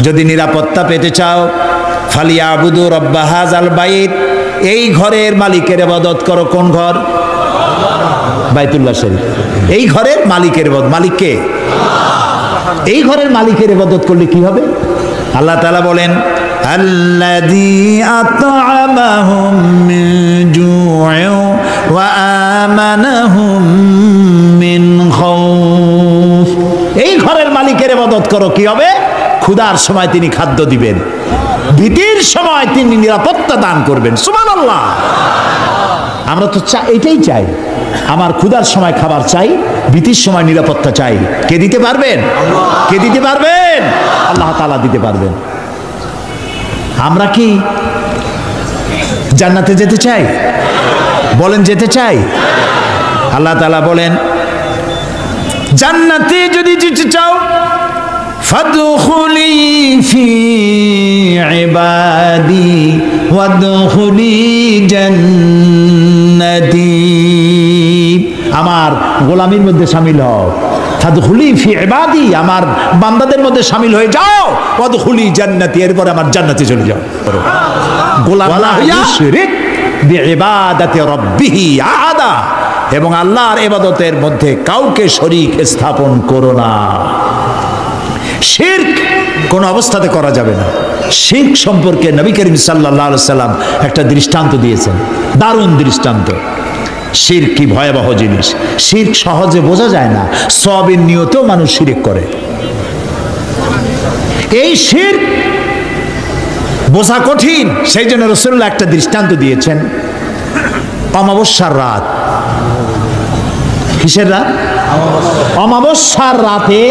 যদি নিরাপত্তা পেতে চাও, ফালিয়াবুদু রাব্ব হাযাল বাইত, এই ঘরের মালিকের ইবাদত করো। কোন ঘর? বাইতুল্লাহ শরীফ। এই ঘরের মালিকের ইবাদত। মালিক কে? এই ঘরের মালিকের ইবাদত করলে কি হবে? আল্লাহ তাআলা বলেন, আল্লাযী আত'আমাহুম মিন জু'ইন ওয়া আমানাহুম মিন খাউফ। এই ঘরের মালিকের ইবাদত করো, কি হবে? ক্ষুধার সময় তিনি খাদ্য দিবেন, ভীতির সময় তিনি নিরাপত্তা দান করবেন। সুবহানাল্লাহ। আমরা তো এটাই চাই। আমার ক্ষুধার সময় খাবার চাই, ভীতির সময় নিরাপত্তা চাই। কে দিতে পারবেন? কে দিতে পারবেন? আল্লাহ তাআলা দিতে পারবেন। আমরা কি জান্নাতে যেতে চাই? বলেন যেতে চাই? আল্লাহ তাআলা বলেন জান্নাতে যদি যেতে চাও ফাদখুলি ফি ইবাদি ওয়াদখুলি জান্নাতি, আমার গোলামির মধ্যে শামিল হও। ফাদখুলি ফি ইবাদি, আমার বান্দাদের মধ্যে শামিল হয়ে যাও। ওয়াদখুলি জান্নাতি, এরপর আমার জান্নাতে চলে যাও। গোলাম না হইয়া শিরক বিইবাদাতি রাব্বিহি আহাদা, এবং আল্লাহর ইবাদতের মধ্যে কাউকে শরীক স্থাপন করো না। শিরক কোন অবস্থাতে করা যাবে না। শিরক সম্পর্কে নবী করিম সাল্লাল্লাহু আলাইহি সাল্লাম একটা দৃষ্টান্ত দিয়েছেন, দারুণ দৃষ্টান্ত। শিরক কি ভয়াবহ জিনিস। শিরক সহজে বোঝা যায় না, সওয়াবের নিয়তেও মানুষ শিরক করে। এই শিরক বোঝা কঠিন, সেই জন্য রাসূলুল্লাহ একটা দৃষ্টান্ত দিয়েছেন। অমাবস্যার রাত, কিসের রাত? অমাবস্যার রাতে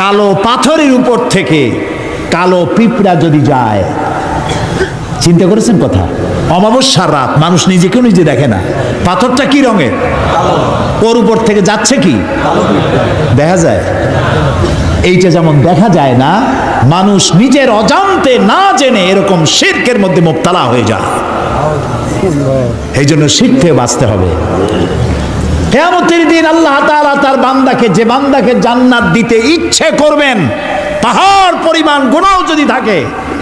কালো পাথরের উপর থেকে কালো পিঁপড়া যদি যায়, চিন্তা করেছেন কথা? অমাবস্যার রাত, মানুষ নিজেকেও নিজে দেখে না, পাথরটা কি রঙের, ওর উপর থেকে যাচ্ছে কি দেখা যায়? এইটা যেমন দেখা যায় না, মানুষ নিজের অজান্তে না জেনে এরকম শিরকের মধ্যে মুবতালা হয়ে যায়। এই জন্য শিরক থেকে বাঁচতে হবে। কিয়ামতের দিন আল্লাহ তাআলা তার বান্দাকে, যে বান্দাকে জান্নাত দিতে ইচ্ছে করবেন, পাহাড় পরিমাণ গুনাহ যদি থাকে,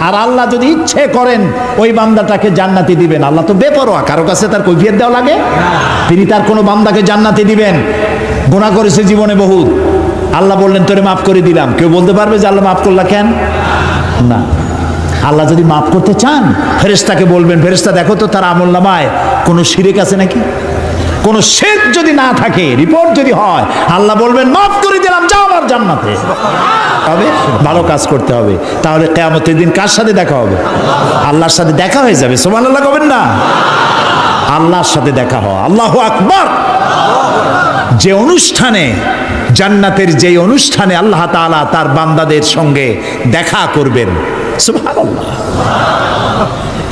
আর আল্লাহ যদি ইচ্ছে করেন ওই বান্দাটাকে জান্নাতি দিবেন। আল্লাহ তো বেপরোয়া, কারো কাছে তার কৈফিয়ত দেওয়া লাগে? তিনি তার কোনো বান্দাকে জান্নাতি দিবেন। গুনাহ করেছে জীবনে বহুত, আল্লাহ বললেন তোরে মাফ করে দিলাম। কেউ বলতে পারবে যে আল্লাহ মাফ করলা কেন? না। আল্লাহ যদি মাফ করতে চান, ফেরেশতাকে বলবেন, ফেরেশতা দেখো তো তার আমলনামায় কোনো শিরক আছে নাকি। কোন শিরক যদি না থাকে, রিপোর্ট যদি হয়, আল্লাহ বলবেন মাফ করে দিলাম, যাও আমার জান্নাতে। তবে ভালো কাজ করতে হবে, তাহলে কিয়ামতের দিন কার সাথে দেখা হবে? আল্লাহর সাথে দেখা হয়ে যাবে। সুবহানাল্লাহ কবেন না? আল্লাহর সাথে দেখা হয়। আল্লাহু আকবার। যে অনুষ্ঠানে, জান্নাতের যে অনুষ্ঠানে আল্লাহ তাআলা তার বান্দাদের সঙ্গে দেখা করবেন, সুবহানাল্লাহ,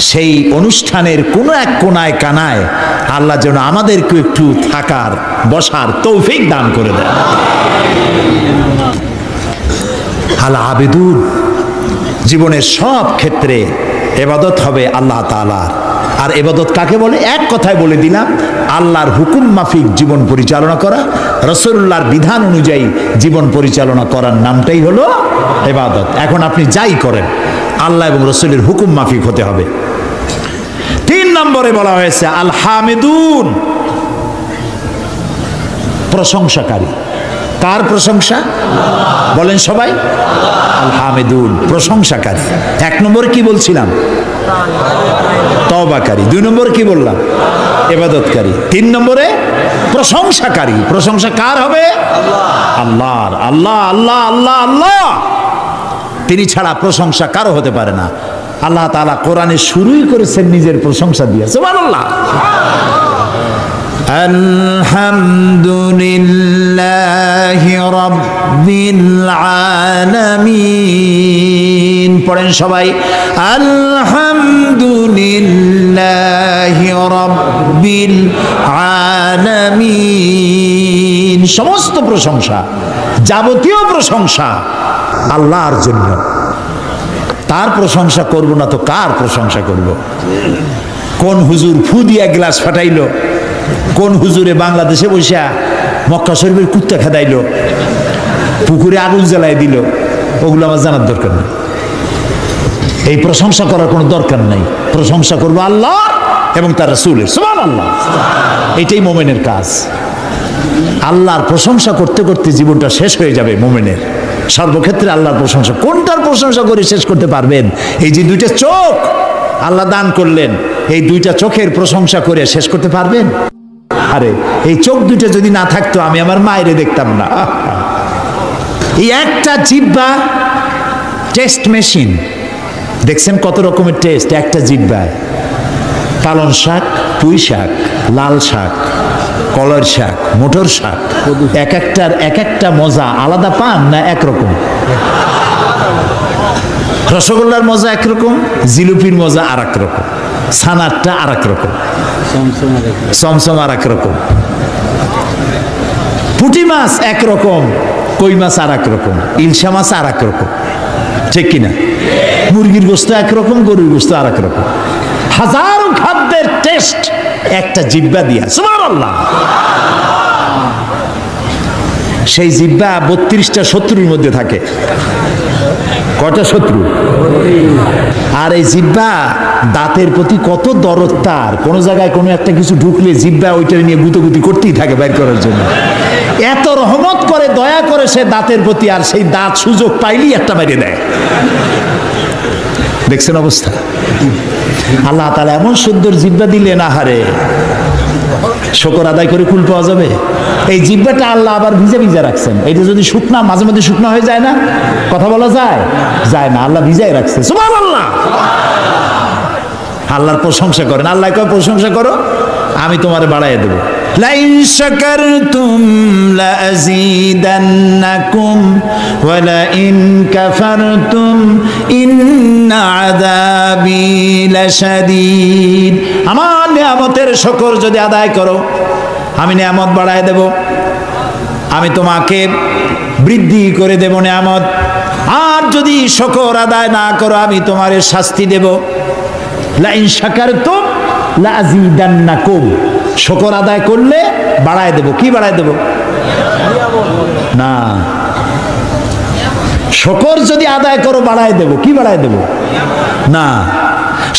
সেই অনুষ্ঠানের কোনো এক কোনায় কানায় আল্লাহ যেন আমাদেরকে একটু থাকার, বসার তৌফিক দান করে দেন। আল আবিদুন, জীবনের সব ক্ষেত্রে ইবাদত হবে আল্লাহ তাআলার। আর ইবাদত কাকে বলে? এক কথায় বলে দিলাম, আল্লাহর হুকুম মাফিক জীবন পরিচালনা করা, রাসূলুল্লাহর বিধান অনুযায়ী জীবন পরিচালনা করার নামটাই হলো ইবাদত। এখন আপনি যাই করেন, আল্লাহ এবং রাসূলের হুকুম মাফিক হতে হবে। 3 নম্বরে বলা হয়েছে আল হামিদুন, প্রশংসাকারী। কার প্রশংসা? বলেন সবাই। আল হামিদুন, প্রশংসাকারী। 1 নম্বরে কি বলছিলাম? তওবাকারী। 2 নম্বরে কি বললাম? ইবাদতকারী। 3 নম্বরে প্রশংসাকারী। প্রশংসা কার হবে? আল্লাহর। আল্লাহ আল্লাহ আল্লাহ আল্লাহ, তিনি ছাড়া প্রশংসা কারো হতে পারে না। আল্লাহ তাআলা কোরআনে শুরুই করেছেন নিজের প্রশংসা দিয়ে। সুবহানাল্লাহ। আলহামদুলিল্লাহি রাব্বিল আলামিন। পড়েন সবাই, আলহামদুলিল্লাহি রাব্বিল আলামিন। সমস্ত প্রশংসা, যাবতীয় প্রশংসা আল্লাহর জন্য। তার প্রশংসা করব না তো কার প্রশংসা করব? কোন হুজুর ফু দিয়া গ্লাস ফাটাইলো, কোন হুজুরে বাংলাদেশে বসে মক্কা শরীফের কুত্তা খেদাইলো, পুকুরে আগুন জ্বালাই দিল, ওগুলো আমার জানার দরকার নেই। এই প্রশংসা করার কোনো দরকার নাই। প্রশংসা করবো আল্লাহ এবং তার রাসূলের। সুবহানাল্লাহ। এটাই মুমিনের কাজ। আল্লাহর প্রশংসা করতে করতে জীবনটা শেষ হয়ে যাবে মুমিনের। সর্বক্ষেত্রে আল্লাহর প্রশংসা। কোনটার প্রশংসা করে শেষ করতে পারবেন? এই যে 2টা চোখ আল্লাহ দান করলেন, এই 2টা চোখের প্রশংসা করে শেষ করতে পারবেন? আরে এই চোখ 2টা যদি না থাকতো আমি আমার মায়েরে দেখতাম না। এই একটা জিহ্বা টেস্ট মেশিন, দেখছেন কত রকমের টেস্ট একটা জিহ্বায়। পালং শাক, পুঁই শাক, লাল শাক, কলার শাক, মোটর শাক, এক একটা মজা আলাদা পান না একরকম? রসগোল্লার মজা একরকম, জিলিপির মজা আর এক রকম, ছানারটা আর এক রকম, চমচম আর এক রকম, পুঁটি মাছ একরকম, কই মাছ আর এক রকম, ইলশা মাছ আর এক রকম, ঠিক কিনা? মুরগির গোস্ত একরকম, গরুর গোস্ত আর এক রকম। হাজারো খাদ্যের টেস্ট একটা জিহ্বা দিয়া, সুবহানাল্লাহ। সেই জিহ্বা 32টা শত্রুর মধ্যে থাকে। কয়টা শত্রু? আর এই জিহ্বা দাঁতের প্রতি কত দরদ তার, কোন জায়গায় কোনো একটা কিছু ঢুকলে জিহ্বা ওইটা নিয়ে গুতোগুতি করতেই থাকে বাইর করার জন্য। এত রহমত করে, দয়া করে সে দাঁতের প্রতি, আর সেই দাঁত সুযোগ পাইলেই একটা বাইরে দেয়। দেখছেন অবস্থা? আল্লাহ তাআলা এমন সুন্দর জিহ্বা দিলেন, আহারে শুকর আদায় করে কুল পাওয়া যাবে। এই জিহ্বাটা আল্লাহ আবার ভিজা ভিজা রাখছেন। এটা যদি শুকনা, মাঝে মাঝে শুকনা হয়ে যায় না, কথা বলা যায়? যায় না, আল্লাহ ভিজাই রাখছে। সুবহানাল্লাহ। আল্লাহর প্রশংসা করেন। আল্লাহ কয় প্রশংসা করো, আমি তোমারে বাড়াইয়া দেবো। লাইন শাকারতুম লাযীদান্নাকুম ওয়া লাইন কাফারতুম ইন্না আযাবি লাশাদীদ। আমার নিয়ামতের শুকর যদি আদায় করো, আমি নিয়ামত বাড়ায় দেব, আমি তোমাকে বৃদ্ধি করে দেব নিয়ামত। আর যদি শুকর আদায় না করো, আমি তোমারে শাস্তি দেব। লাইন শাকারতুম লাযীদান্নাকুম, শুকর আদায় করলে বাড়ায় দেব। কি বাড়ায় দেব? না, শুকর যদি আদায় করো বাড়ায় দেব। কি বাড়ায় দেব? না,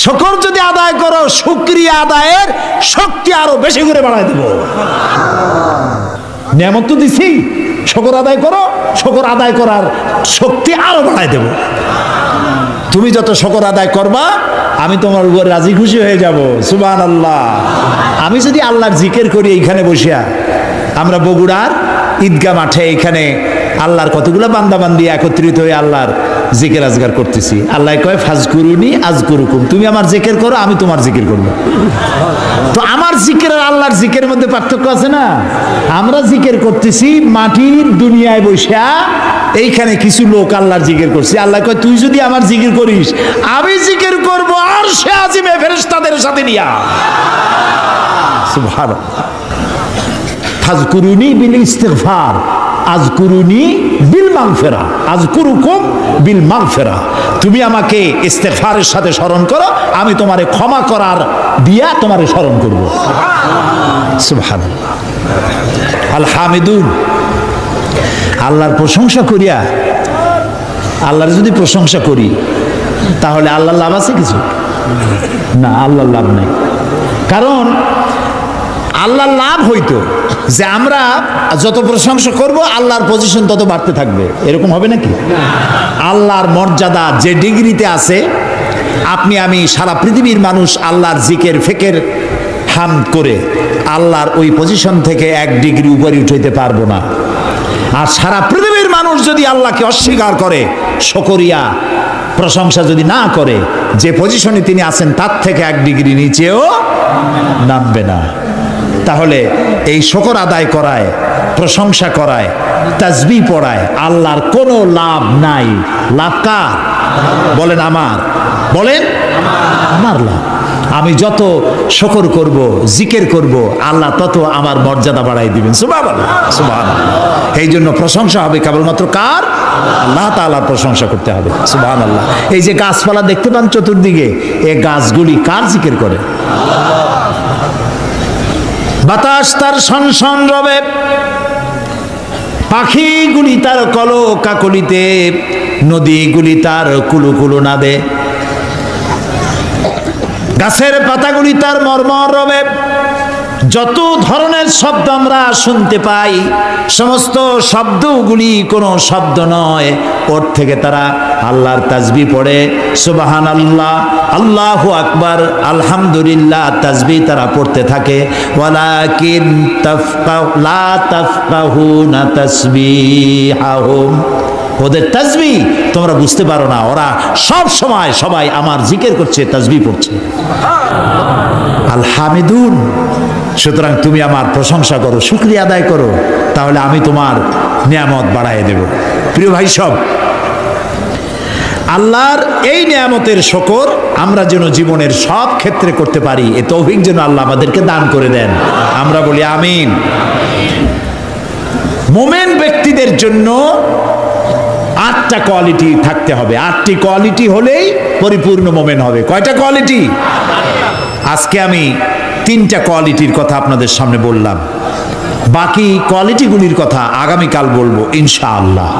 শুকর যদি আদায় করো, শুকরিয়া আদায়ের শক্তি আরো বেশি করে বাড়ায় দেব। নিয়ামত তো দিছি, শুকর আদায় করো, শুকর আদায় করার শক্তি আরো বাড়ায় দেব। তুমি যত শুকর আদায় করবা, আমি তোমার উপর রাজি খুশি হয়ে যাব। সুবহানাল্লাহ। আমি যদি আল্লাহর জিকির করি এইখানে বসিয়া, আমরা বগুড়ার ঈদগাহ মাঠে এইখানে আল্লাহর কতগুলো বান্দাবান্দি একত্রিত হয়ে আল্লাহর জিকির আজগার করতেছি। আল্লাহ কয় ফাজকুরুনি আজকুরুকুম, তুমি আমার জিকির করো, আমি তোমার জিকির করব। তো আমার জিকির আর আল্লাহর জিকিরের মধ্যে পার্থক্য আছে না? আমরা জিকির করতেছি মাটির দুনিয়ায় বসিয়া, এইখানে কিছু লোক আল্লাহর জিকির করছে। আল্লাহ কয় তুই যদি আমার জিকির করিস, আমি জিকির করব আরশে আজিমে ফেরেশতাদের সাথে নিয়া। সুবহানাল্লাহ। ফাজকুরুনি বিল ইস্তিগফার আযকুরুনি বিল মাগফিরা আযকুরুকুম বিল মাগফিরা। তুমি আমাকে ইস্তিগফারের সাথে স্মরণ করো, আমি তোমারে ক্ষমা করার দিয়া তোমারে স্মরণ করব। সুবহানাল্লাহ। আল হামিদুন, আল্লাহর প্রশংসা করিয়া, আল্লাহর যদি প্রশংসা করি তাহলে আল্লাহর লাভ আছে কিছু? না, আল্লাহর লাভ নাই। কারণ আল্লাহর লাভ হইতো যে আমরা যত প্রশংসা করব, আল্লাহর পজিশন তত বাড়তে থাকবে। এরকম হবে নাকি? আল্লাহর মর্যাদা যে ডিগ্রিতে আছে, আপনি আমি সারা পৃথিবীর মানুষ আল্লাহর জিকির ফিকির হামদ করে আল্লাহর ওই পজিশন থেকে 1 ডিগ্রি উপরে উঠাইতে পারবো না। আর সারা পৃথিবীর মানুষ যদি আল্লাহকে অস্বীকার করে, শুকরিয়া প্রশংসা যদি না করে, যে পজিশনে তিনি আছেন তার থেকে 1 ডিগ্রি নিচেও নামবে না। তাহলে এই শুকর আদায় করায়, প্রশংসা করায়, তাসবিহ পড়ায় আল্লাহর কোনো লাভ নাই। লাভ কার? বলেন আমার, বলেন আমার লাভ। আমি যত শুকর করব, জিকির করব, আল্লাহ তত আমার মর্যাদা বাড়াই দিবেন। সুবহানাল্লাহ, সুবহানাল্লাহ। এই জন্য প্রশংসা হবে কেবলমাত্র কার? আল্লাহ তাআলার প্রশংসা করতে হবে। সুবহানাল্লাহ। এই যে গাছপালা দেখতে পান চতুর্দিকে, এই গাছগুলি কার জিকির করে? বাতাস তার শনশন রবে, পাখিগুলি তার কলকাকলিতে, নদীগুলি তার কুলুকুলু নাদে, গাছের পাতাগুলি তার মর্মর রবে। যত ধরনের শব্দ আমরা শুনতে পাই, সমস্ত শব্দগুলি কোনো শব্দ নয়, ওর থেকে তারা আল্লাহর তাসবিহ পড়ে। সুবহানাল্লাহ, আল্লাহু আকবার, আলহামদুলিল্লাহ তাসবিহ তারা পড়তে থাকে। ওয়ালাকিন লা তাফকাহুনা তাসবিহাহুম, ওদের তাসবিহ তোমরা বুঝতে পারো না। ওরা সব সময় সবাই আমার জিকির করছে, তাসবিহ পড়ছে। আল হামিদুন, সুতরাং তুমি আমার প্রশংসা করো, শুকরিয়া আদায় করো, তাহলে আমি তোমার নিয়ামত বাড়ায় দেব। প্রিয় ভাই সব, আল্লাহর এই নিয়ামতের শুকর আমরা যেন জীবনের সব ক্ষেত্রে করতে পারি, এ তৌফিক যেন আল্লাহ আমাদেরকে দান করে দেন। আমরা বলি আমিন। মোমেন ব্যক্তিদের জন্য 8টা কোয়ালিটি থাকতে হবে। 8টি কোয়ালিটি হলেই পরিপূর্ণ মোমেন হবে। কয়টা কোয়ালিটি? আজকে আমি 3টা কোয়ালিটির কথা আপনাদের সামনে বললাম, বাকি কোয়ালিটিগুলির কথা আগামীকাল বলবো ইনশাআল্লাহ,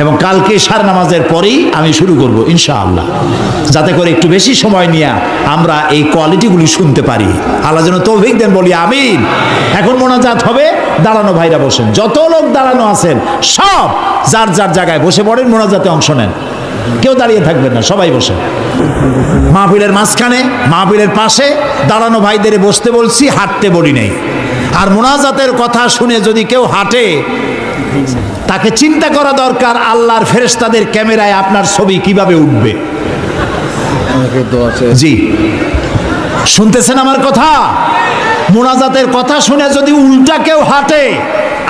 এবং কালকে এশার নামাজের পরেই আমি শুরু করব ইনশাআল্লাহ, যাতে করে একটু বেশি সময় নিয়ে আমরা এই কোয়ালিটিগুলি শুনতে পারি। আল্লাহ যেন তৌফিক দেন, বলি আমিন। এখন মোনাজাত হবে, দাঁড়ানো ভাইরা বসেন, যত লোক দাঁড়ানো আছেন সব যার যার জায়গায় বসে পড়েন, মোনাজাতে অংশ নেন, কেউ দাঁড়িয়ে থাকবেন না, সবাই বসে। মাহফিলের মাঝখানে, মাহফিলের পাশে দাঁড়ানো ভাইদের বসতে বলছি, হাঁটতে বলি নেই। আর মোনাজাতের কথা শুনে যদি কেউ হাঁটে, তাকে চিন্তা করা দরকার আল্লাহর ফেরেশতাদের ক্যামেরায় আপনার ছবি কিভাবে উঠবে। জি, শুনতেছেন আমার কথা? মোনাজাতের কথা শুনে যদি উল্টা কেউ হাঁটে,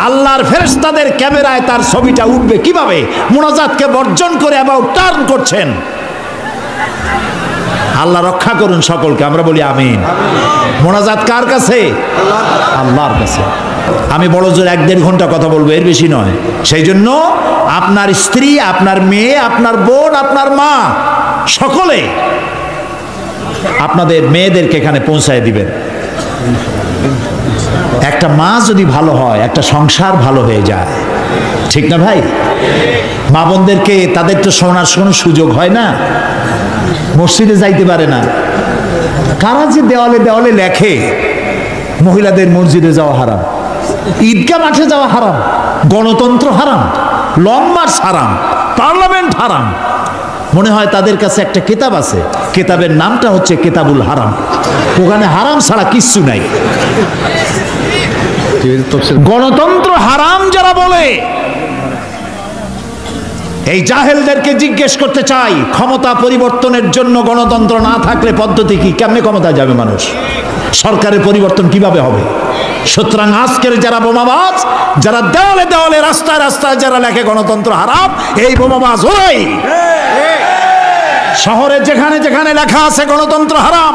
আল্লাহর ফেরেশতাদের ক্যামেরায় তার ছবিটা উঠবে কিভাবে? মোনাজাতকে বর্জন করে অ্যাবাউট টার্ন করছেন। আল্লাহ রক্ষা করুন সকলকে, আমরা বলি আমিন। মোনাজাত কার কাছে? আল্লাহর কাছে। আমি বড় জোর 1-1.5 ঘন্টা কথা বলবো, এর বেশি নয়। সেই জন্য আপনার স্ত্রী, আপনার মেয়ে, আপনার বোন, আপনার মা, সকলে আপনাদের মেয়েদেরকে এখানে পৌঁছায় দিবেন। একটা মা যদি ভালো হয়, একটা সংসার ভালো হয়ে যায়, ঠিক না ভাই? মা বোনদেরকে তাদের তো শোনার কোনো সুযোগ হয় না, মসজিদে যাইতে পারে না। কারা যে দেওয়ালে দেওয়ালে লেখে মহিলাদের মসজিদে যাওয়া হারাম, ঈদগাহ মাঠে যাওয়া হারাম, গণতন্ত্র হারাম, লং মার্চ হারাম, পার্লামেন্ট হারাম। মনে হয় তাদের কাছে একটা কিতাব আছে, কিতাবের নামটা হচ্ছে কিতাবুল হারাম। ওখানে হারাম ছাড়া কিচ্ছু নাই। গণতন্ত্র হারাম যারা বলে, এই জাহেলদেরকে জিজ্ঞেস করতে চাই, ক্ষমতা পরিবর্তনের জন্য গণতন্ত্র না থাকলে পদ্ধতি কি? কেমনে ক্ষমতা যাবে মানুষ? সরকারের পরিবর্তন কিভাবে হবে? সুতরাং আজকের যারা বোমাবাজ, যারা দেওয়ালে দেওয়ালে, রাস্তায় রাস্তায় যারা লেখে গণতন্ত্র হারাম, এই বোমাবাজ ওই। শহরে যেখানে যেখানে লেখা আছে গণতন্ত্র হারাম,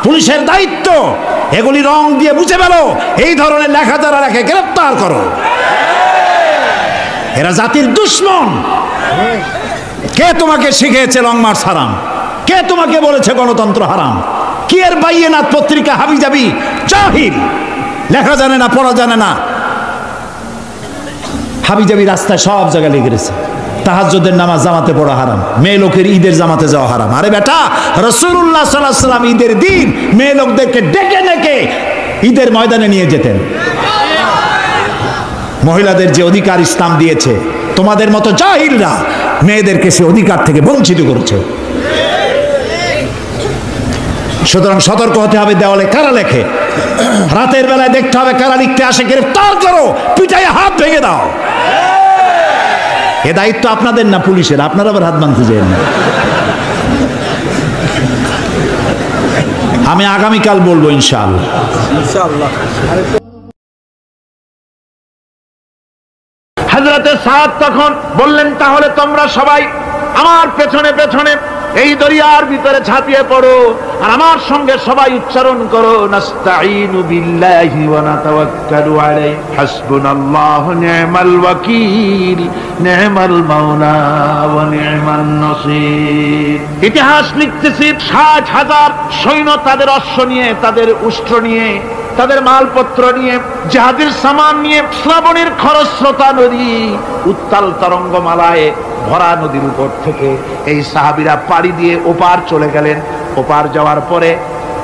পুলিশের দায়িত্ব এগুলি রং দিয়ে মুছে ফেলো। এই ধরনের লেখা যারা লেখে গ্রেফতার করো। এরা জাতির দুশ্মন। কে তোমাকে শিখিয়েছে লং মার্চ হারাম? কে তোমাকে বলেছে গণতন্ত্র হারাম? কি এর বাইয়েনাত পত্রিকা হাবিজাবি জাহিল, লেখা জানে না, পড়া জানে না। হাবিজাবি রাস্তায় সব জায়গায় লিখে গেছে তাহাজ্জুদের নামাজ জামাতে পড়া হারাম, মেয়ে লোকের ঈদের জামাতে যাওয়া হারাম। আরে বেটা, রাসূলুল্লাহ সাল্লাল্লাহু আলাইহি ওয়াসাল্লাম ঈদের দিন মেয়ে লোকদেরকে ডেকে ডেকে ঈদের ময়দানে নিয়ে যেতেন। মহিলাদের যে অধিকার ইসলাম দিয়েছে, তোমাদের মতো জাহিলরা মেয়েদেরকে সে অধিকার থেকে বঞ্চিত করেছে। সুতরাং সতর্ক হতে হবে, দেওয়ালে কারা লেখে, রাতের বেলায় দেখতে হবে কারা লিখতে আসে, গ্রেফতার করো, পিটাইয়ে হাত ভেঙে দাও। এ দায়িত্ব আপনাদের না পুলিশের, আপনারা আবার হাত বাঁধতে যান না। আমি আগামীকাল বলবো ইনশাআল্লাহ। হযরতে সাদ তখন বললেন, তাহলে তোমরা সবাই আমার পেছনে পেছনে এই দরিয়ার ভিতরে ঝাঁপিয়ে পড়ো, আর আমার সঙ্গে সবাই উচ্চারণ করো, নাস্তাঈনু বিল্লাহি ওয়া নাতাওয়াক্কালু আলাইহি হাসবুনাল্লাহু নি'মাল ওয়াকিল নি'মাল মাওলা ওয়া নি'মান নাসীর। ইতিহাস লিখতেছি, 60,000 সৈন্য তাদের অশ্ব নিয়ে, তাদের উষ্ট্র নিয়ে, তাদের মালপত্র নিয়ে, জাহাজের সামান নিয়ে শ্রাবণের খরস্রোতা নদী, উত্তাল তরঙ্গমালায় ভরা নদীর উপর থেকে এই সাহাবীরা পাড়ি দিয়ে ওপার চলে গেলেন। ওপার যাওয়ার পরে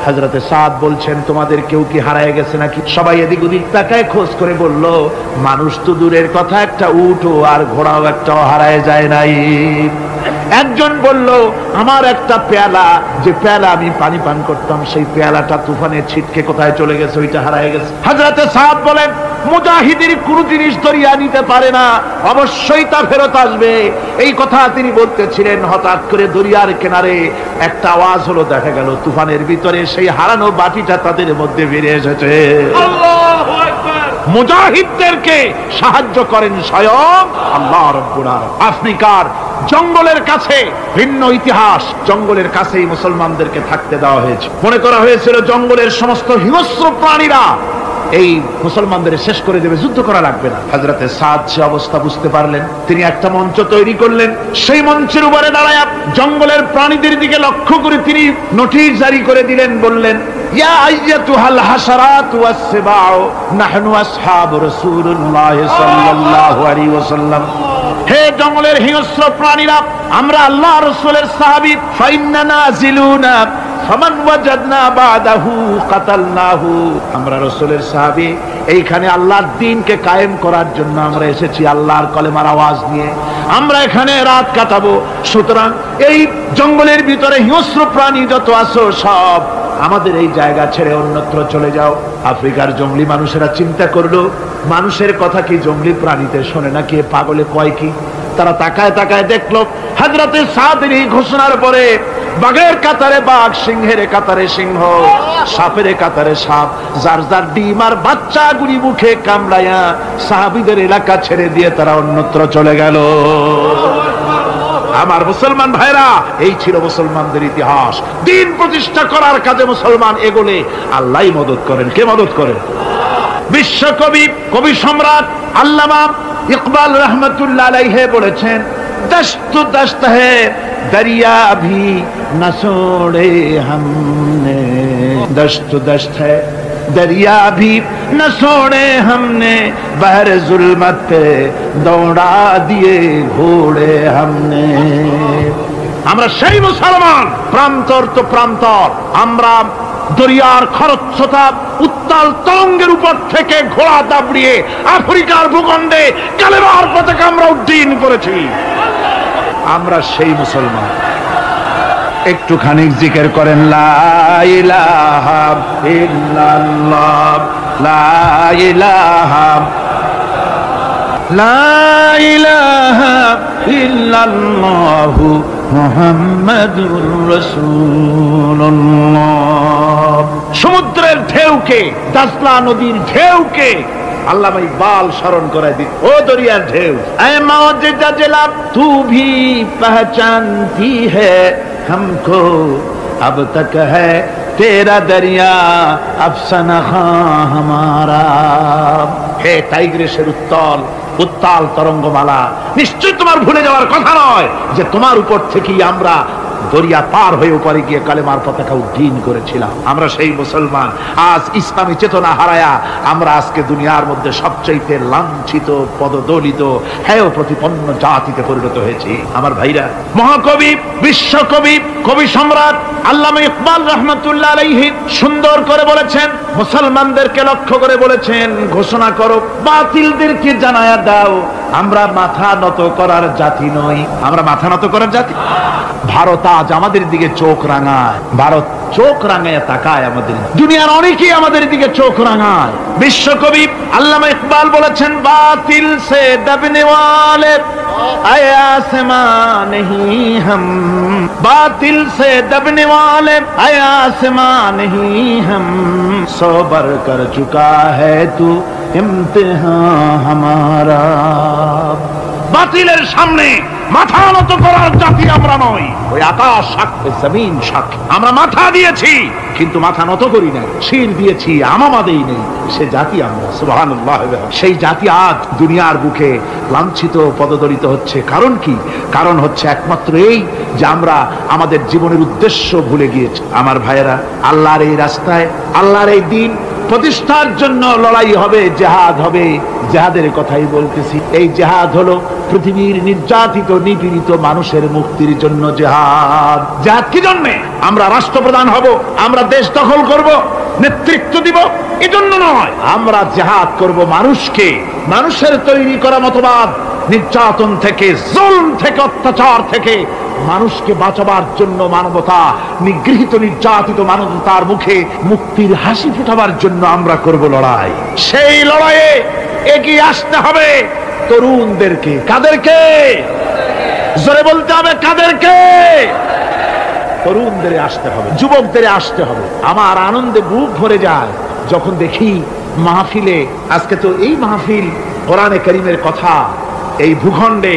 হযরতে সাদ বলছেন, তোমাদের কেউ কি হারায় গেছে নাকি? সবাই এদিক ওদিক তাকায় খোঁজ করে বলল, মানুষ তো দূরের কথা, একটা উটও আর ঘোড়াও একটাও হারায় যায় নাই। একজন বলল, আমার একটা পেয়ালা, যে পেয়ালা আমি পানি পান করতাম, সেই পেয়ালাটা তুফানে ছিটকে কোথায় চলে গেছে, ওইটা হারায় গেছে। হযরতে সাদ বলেন, মুজাহিদের কোন জিনিস দরিয়া নিতে পারে না, অবশ্যই তা ফেরত আসবে। এই কথা তিনি বলতেছিলেন, হঠাৎ করে দরিয়ার কিনারে একটা আওয়াজ হলো, দেখা গেল তুফানের ভিতরে সেই হারানো বাটিটা তাদের মধ্যে ফিরে এসেছে। আল্লাহু আকবার। মুজাহিদদেরকে সাহায্য করেন স্বয়ং আল্লাহ রাব্বুল আলামিন। আফ্রিকার জঙ্গলের কাছে ভিন্ন ইতিহাস, জঙ্গলের কাছেই মুসলমানদেরকে থাকতে দেওয়া হয়েছে। মনে করা হয়েছিল জঙ্গলের সমস্ত হিংস্র প্রাণীরা এই মুসলমানদের শেষ করে দেবে, যুদ্ধ করা লাগবে না। হযরতে সাদ সে অবস্থা বুঝতে পারলেন, তিনি একটা মঞ্চ তৈরি করলেন। সেই মঞ্চের উপরে দাঁড়ায় জঙ্গলের প্রাণীদের দিকে লক্ষ্য করে তিনি নোটিশ জারি করে দিলেন, বললেন, ইয়া আইয়াতুহাল হাশারাত ওয়াস সিবাউ নাহনু আসহাবু রাসূলুল্লাহ সাল্লাল্লাহু আলাইহি ওয়াসাল্লাম। হে জঙ্গলের হিংস্র প্রাণীরা, আমরা আল্লাহ রাসূলের সাহাবী, ফাইন্না নাজিলুনা ফামান ওয়াজাদনা বাদাহু কাতালনাহু। আমরা রাসূলের সাহাবী, এইখানে আল্লাহর দ্বীনকে কায়েম করার জন্য আমরা এসেছি আল্লাহর কলেমার আওয়াজ নিয়ে, আমরা এখানে রাত কাটাবো। সুতরাং এই জঙ্গলের ভিতরে হিংস্র প্রাণী যত আছো সব আমাদের এই জায়গা ছেড়ে অন্যত্র চলে যাও। আফ্রিকার জঙ্গলি মানুষেরা চিন্তা করলো, মানুষের কথা কি জঙ্গলি প্রাণীতে শোনে নাকি, পাগলে কয় কি? তারা তাকায় তাকায় দেখলো হযরতে সাদের এই ঘোষণার পরে বাঘের কাতারে বাঘ, সিংহের কাতারে সিংহ, সাপের কাতারে সাপ, যার যার ডিম আর বাচ্চাগুলি মুখে কামড়ায়া সাহাবীদের এলাকা ছেড়ে দিয়ে তারা অন্যত্র চলে গেল। আমার মুসলমান ভাইরা, এই ছিল মুসলমানদের ইতিহাস। দ্বীন প্রতিষ্ঠা করার কাজে মুসলমান এগোলে আল্লাহই মদত করেন। কে মদত করেন? বিশ্বকবি, কবি সম্রাট আল্লামা ইকবাল রহমতুল্লাহ আলাইহি বলেছেন, দশত দশত है दरिया भी न छोड़े हमने, दश्त दश्त है दरिया भी न छोड़े हमने, बहर जुल्मत पे दौड़ा दिए घोड़े हमने। আমরা সেই মুসলমান, প্রান্তর তো প্রান্তর, আমরা দরিয়ার খরস্রোতা উত্তাল তরঙ্গের উপর থেকে ঘোড়া দাবড়িয়ে আফ্রিকার ভূখণ্ডে কালেমার পতাকা আমরা উড্ডীন করেছি। আমরা সেই মুসলমান। একটুখানি জিকির করেন, লা ইলাহা ইল্লাল্লাহ, লা ইলাহা, লা ইলাহা ইল্লাল্লাহু মুহাম্মাদুর রাসূলুল্লাহ। সমুদ্রের ঢেউকে, দাজলা নদীর ঢেউকে আল্লামা ইকবাল স্মরণ করায় দিন, ও দরিয়ার ঢেউ, এ মওজুদা জলাব তু ভি পহচানতি হ্যায় हमको अब तक है तेरा दरिया अफसाना हमारा। হে টাইগ্রিসের উত্তাল উত্তাল তরঙ্গমালা, নিশ্চয় তোমার ভুলে যাওয়ার কথা নয় যে তোমার উপর থেকেই আমরা দরিয়া পার হয়ে উপরে গিয়ে কালেমার পতাকা উড্ডীন করেছিলাম। আমরা সেই মুসলমান। আজ ইসলামী চেতনা হারায়া আমরা আজকে দুনিয়ার মধ্যে সবচাইতে লাঞ্ছিত, পদদলিত, হেয় প্রতিপন্ন জাতিতে পরিণত হয়েছি। আমার ভাইরা, মহাকবি, বিশ্বকবি, কবি সম্রাট আল্লামা ইকবাল রহমতুল্লাহ আলাইহি সুন্দর করে বলেছেন, মুসলমানদেরকে লক্ষ্য করে বলেছেন, ঘোষণা করো, বাতিলদেরকে জানায়া দাও, আমরা মাথা নত করার জাতি নই। আমরা মাথা নত করার জাতি। ভারত আজ আমাদের দিকে চোখ রাঙায়, ভারত চোখ রাঙায় তাকায় আমাদের, দুনিয়ার অনেকেই আমাদের দিকে চোখ রাঙায়। বিশ্বকবি আল্লামা ইকবাল বলেছেন, বাতিল সে দবনে ওয়ালে আয়ে আসমান নেহি হাম, বাতিল সে দবনে ওয়ালে আয়ে আসমান নেহি হাম, সবর কর চুকা হ্যায় তু ইমতিহান হামারা। বাতিলের সামনে মাথা নত করার জাতি আমরা নই। ওই আকাশ সাক্ষী, জমিন সাক্ষী, আমরা মাথা দিয়েছি কিন্তু মাথা নত করি নাই, শির দিয়েছি আমামা দেই নেই, সে জাতি আমরা। সুবহানাল্লাহ। সেই জাতি আজ দুনিয়ার বুকে লাঞ্ছিত, পদদলিত হচ্ছে। কারণ কি? কারণ হচ্ছে একমাত্র এই যে আমরা আমাদের জীবনের উদ্দেশ্য ভুলে গিয়েছি। আমার ভাইয়েরা, আল্লাহর এই রাস্তায়, আল্লাহর এই দিন প্রতিষ্ঠার জন্য লড়াই হবে, জেহাদ হবে। জেহাদের কথাই বলতেছি। এই জেহাদ হলো পৃথিবীর নির্যাতিত, নিপীড়িত মানুষের মুক্তির জন্য জেহাদ। জেহাদ কি জন্যে? আমরা রাষ্ট্রপ্রধান হব, আমরা দেশ দখল করব, নেতৃত্ব দিব, এজন্য নয়। আমরা জেহাদ করব মানুষকে, মানুষের তৈরি করা মতবাদ, নির্যাতন থেকে, জুলম থেকে, অত্যাচার থেকে মানুষকে বাঁচাবার জন্য, মানবতা নিগৃহীত, নির্যাতিত মানবতার মুখে মুক্তির হাসি ফোটাবার জন্য আমরা করব লড়াই। সেই লড়াইয়ে এগিয়ে আসতে হবে তরুণদেরকে। কাদেরকে? জোরে বলতে হবে, কাদেরকে? তরুণদের আসতে হবে, যুবকদের আসতে হবে। আমার আনন্দে বুক ভরে যায় যখন দেখি মাহফিলে, আজকে তো এই মাহফিল কোরআনে কারীমের কথা এই ভূখণ্ডে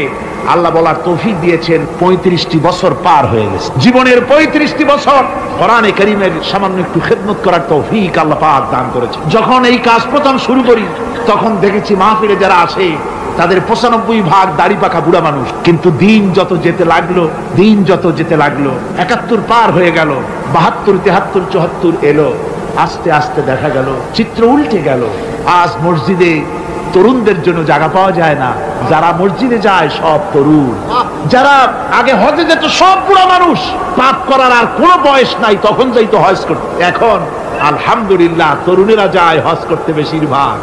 আল্লাহ বলার তৌফিক দিয়েছেন। 35টি বছর পার হয়ে গেছে, জীবনের 35টি বছর কোরআনে কারীমের সামান্য একটু খেদমত করার তৌফিক আল্লাহ পাক দান করেছে। যখন এই কাজ প্রথম শুরু করি তখন দেখেছি মাহফিলে যারা আসে তাদের 95% দাড়ি পাকা বুড়া মানুষ। কিন্তু দিন যত যেতে লাগলো, 71 পার হয়ে গেল, 72, 73, 74 এলো, আস্তে আস্তে দেখা গেল চিত্র উল্টে গেল। আজ মসজিদে তরুণদের জন্য জায়গা পাওয়া যায় না। যারা মসজিদে যায় সব তরুণ, যারা আগে হজে যেত সব বুড়া মানুষ, পাপ করার আর কোনো বয়স নাই, তখন যাইতো হজ করতে। এখন আলহামদুলিল্লাহ তরুণেরা যায় হজ করতে বেশিরভাগ।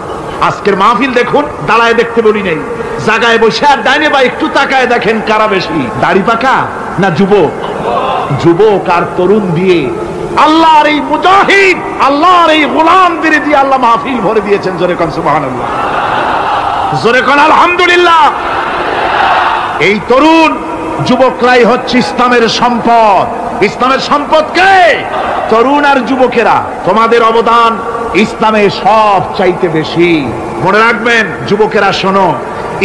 আজকের মাহফিল দেখুন, দাঁড়ায় দেখতে বলি নাই, জায়গায় বসে আর ডাইনে বা একটু তাকায় দেখেন কারা বেশি, দাড়ি পাকা না যুবক? যুবক আর তরুণ দিয়ে আল্লাহর এই মুজাহিদ, আল্লাহর এই গোলামদের দিয়ে আল্লাহ মাহফিল ভরে দিয়েছেন। জোরে কোন সুবহানাল্লাহ, জোরে কোন আলহামদুলিল্লাহ। এই তরুণ যুবকরাই হচ্ছে ইসলামের সম্পদ। ইসলামের সম্পদ কে? তরুণ আর যুবকেরা। তোমাদের অবদান ইসলামে সব চাইতে বেশি। মনে রাখবেন যুবকেরা, শোনো,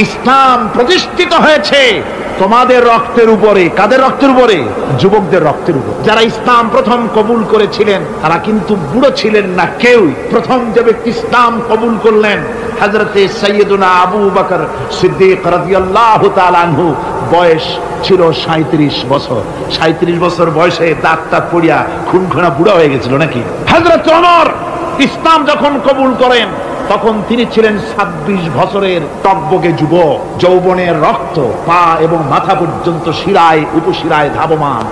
ইসলাম প্রতিষ্ঠিত হয়েছে তোমাদের রক্তের উপরে। কাদের রক্তের উপরে? যুবকদের রক্তের উপর। যারা ইসলাম প্রথম কবুল করেছিলেন তারা কিন্তু বুড়ো ছিলেন না কেউ। প্রথম যে ব্যক্তি ইসলাম কবুল করলেন হযরতে সাইয়্যিদুনা আবু বকর সিদ্দিক রাদিয়াল্লাহু তাআলা আনহু, বয়স ছিল 37 বছর। 37 বছর বয়সে দাঁত পড়িয়া খুনখুনা বুড়া হয়ে গেছিল নাকি? হযরত ওমর ইসলাম যখন কবুল করেন তখন তিনি ছিলেন 26 বছরের টকবকে যুবক। যৌবনের রক্ত পা এবং মাথা পর্যন্ত শিরায় উপশিরায় ধাবমান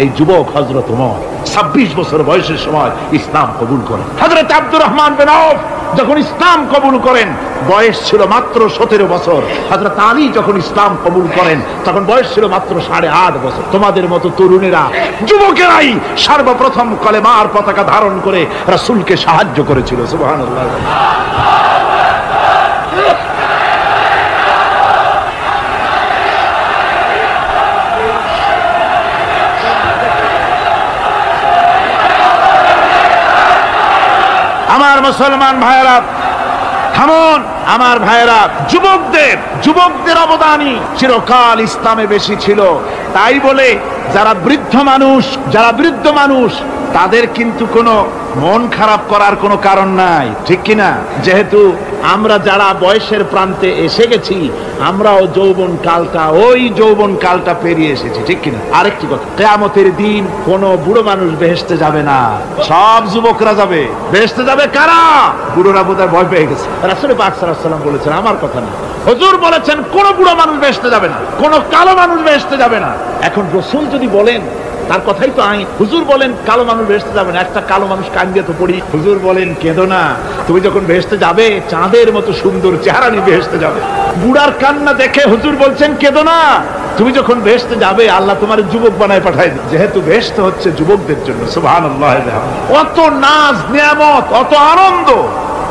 এই যুবক হযরত ওমর 26 বছর বয়সের সময় ইসলাম কবুল করেন। হযরত আব্দুর রহমান বিন আউফ যখন ইসলাম কবুল করেন বয়স ছিল মাত্র 17 বছর। হযরত আলী যখন ইসলাম কবুল করেন তখন বয়স ছিল মাত্র 8.5 বছর। তোমাদের মতো তরুণেরা, যুবকেরাই সর্বপ্রথম কলেমার পতাকা ধারণ করে রাসূলকে সাহায্য করেছিল। সুবহানাল্লাহ। আমার মুসলমান ভাইয়েরা থামুন, আমার ভাইয়েরা, যুবকদের অবদানই চিরকাল ইসলামে বেশি ছিল। তাই বলে যারা বৃদ্ধ মানুষ তাদের কিন্তু কোনো মন খারাপ করার কোনো কারণ নাই, ঠিক কিনা? যেহেতু আমরা যারা বয়সের প্রান্তে এসে গেছি আমরাও যৌবন কালটা পেরিয়ে এসেছি, ঠিক কিনা? আরেকটি কথা, কিয়ামতের দিন কোনো বুড়ো মানুষ বেহেশতে যাবে না, সব যুবকরা যাবে। বেহেশতে যাবে কারা? বুড়োরা বোধহয় ভয় পেয়ে গেছে। রাসূল পাক সাল্লাল্লাহু আলাইহি ওয়াসাল্লাম বলেছেন, আমার কথা না, হুজুর বলেছেন কোন বুড়ো মানুষ বেহেশতে যাবে না, কোন কালো মানুষ বেহেশতে যাবে না। এখন রাসূল যদি বলেন তার কথাই তো আইন। হুজুর বলেন কালো মানুষ বেহেশতে যাবে না, একটা কালো মানুষ কান্দিয়ে তো পড়ি। হুজুর বলেন কেঁদো না, তুমি যখন বেহেশতে যাবে চাঁদের মতো সুন্দর চেহারা নিয়ে বেহেশতে যাবে। বুড়ার কান্না দেখে হুজুর বলছেন কেঁদো না, তুমি যখন বেহেশতে যাবে আল্লাহ তোমার যুবক বানায় পাঠায় দিবে। যেহেতু বেহেশত হচ্ছে যুবকদের জন্য, সুবহানাল্লাহ। অত নাজ নিয়ামত, অত আনন্দ,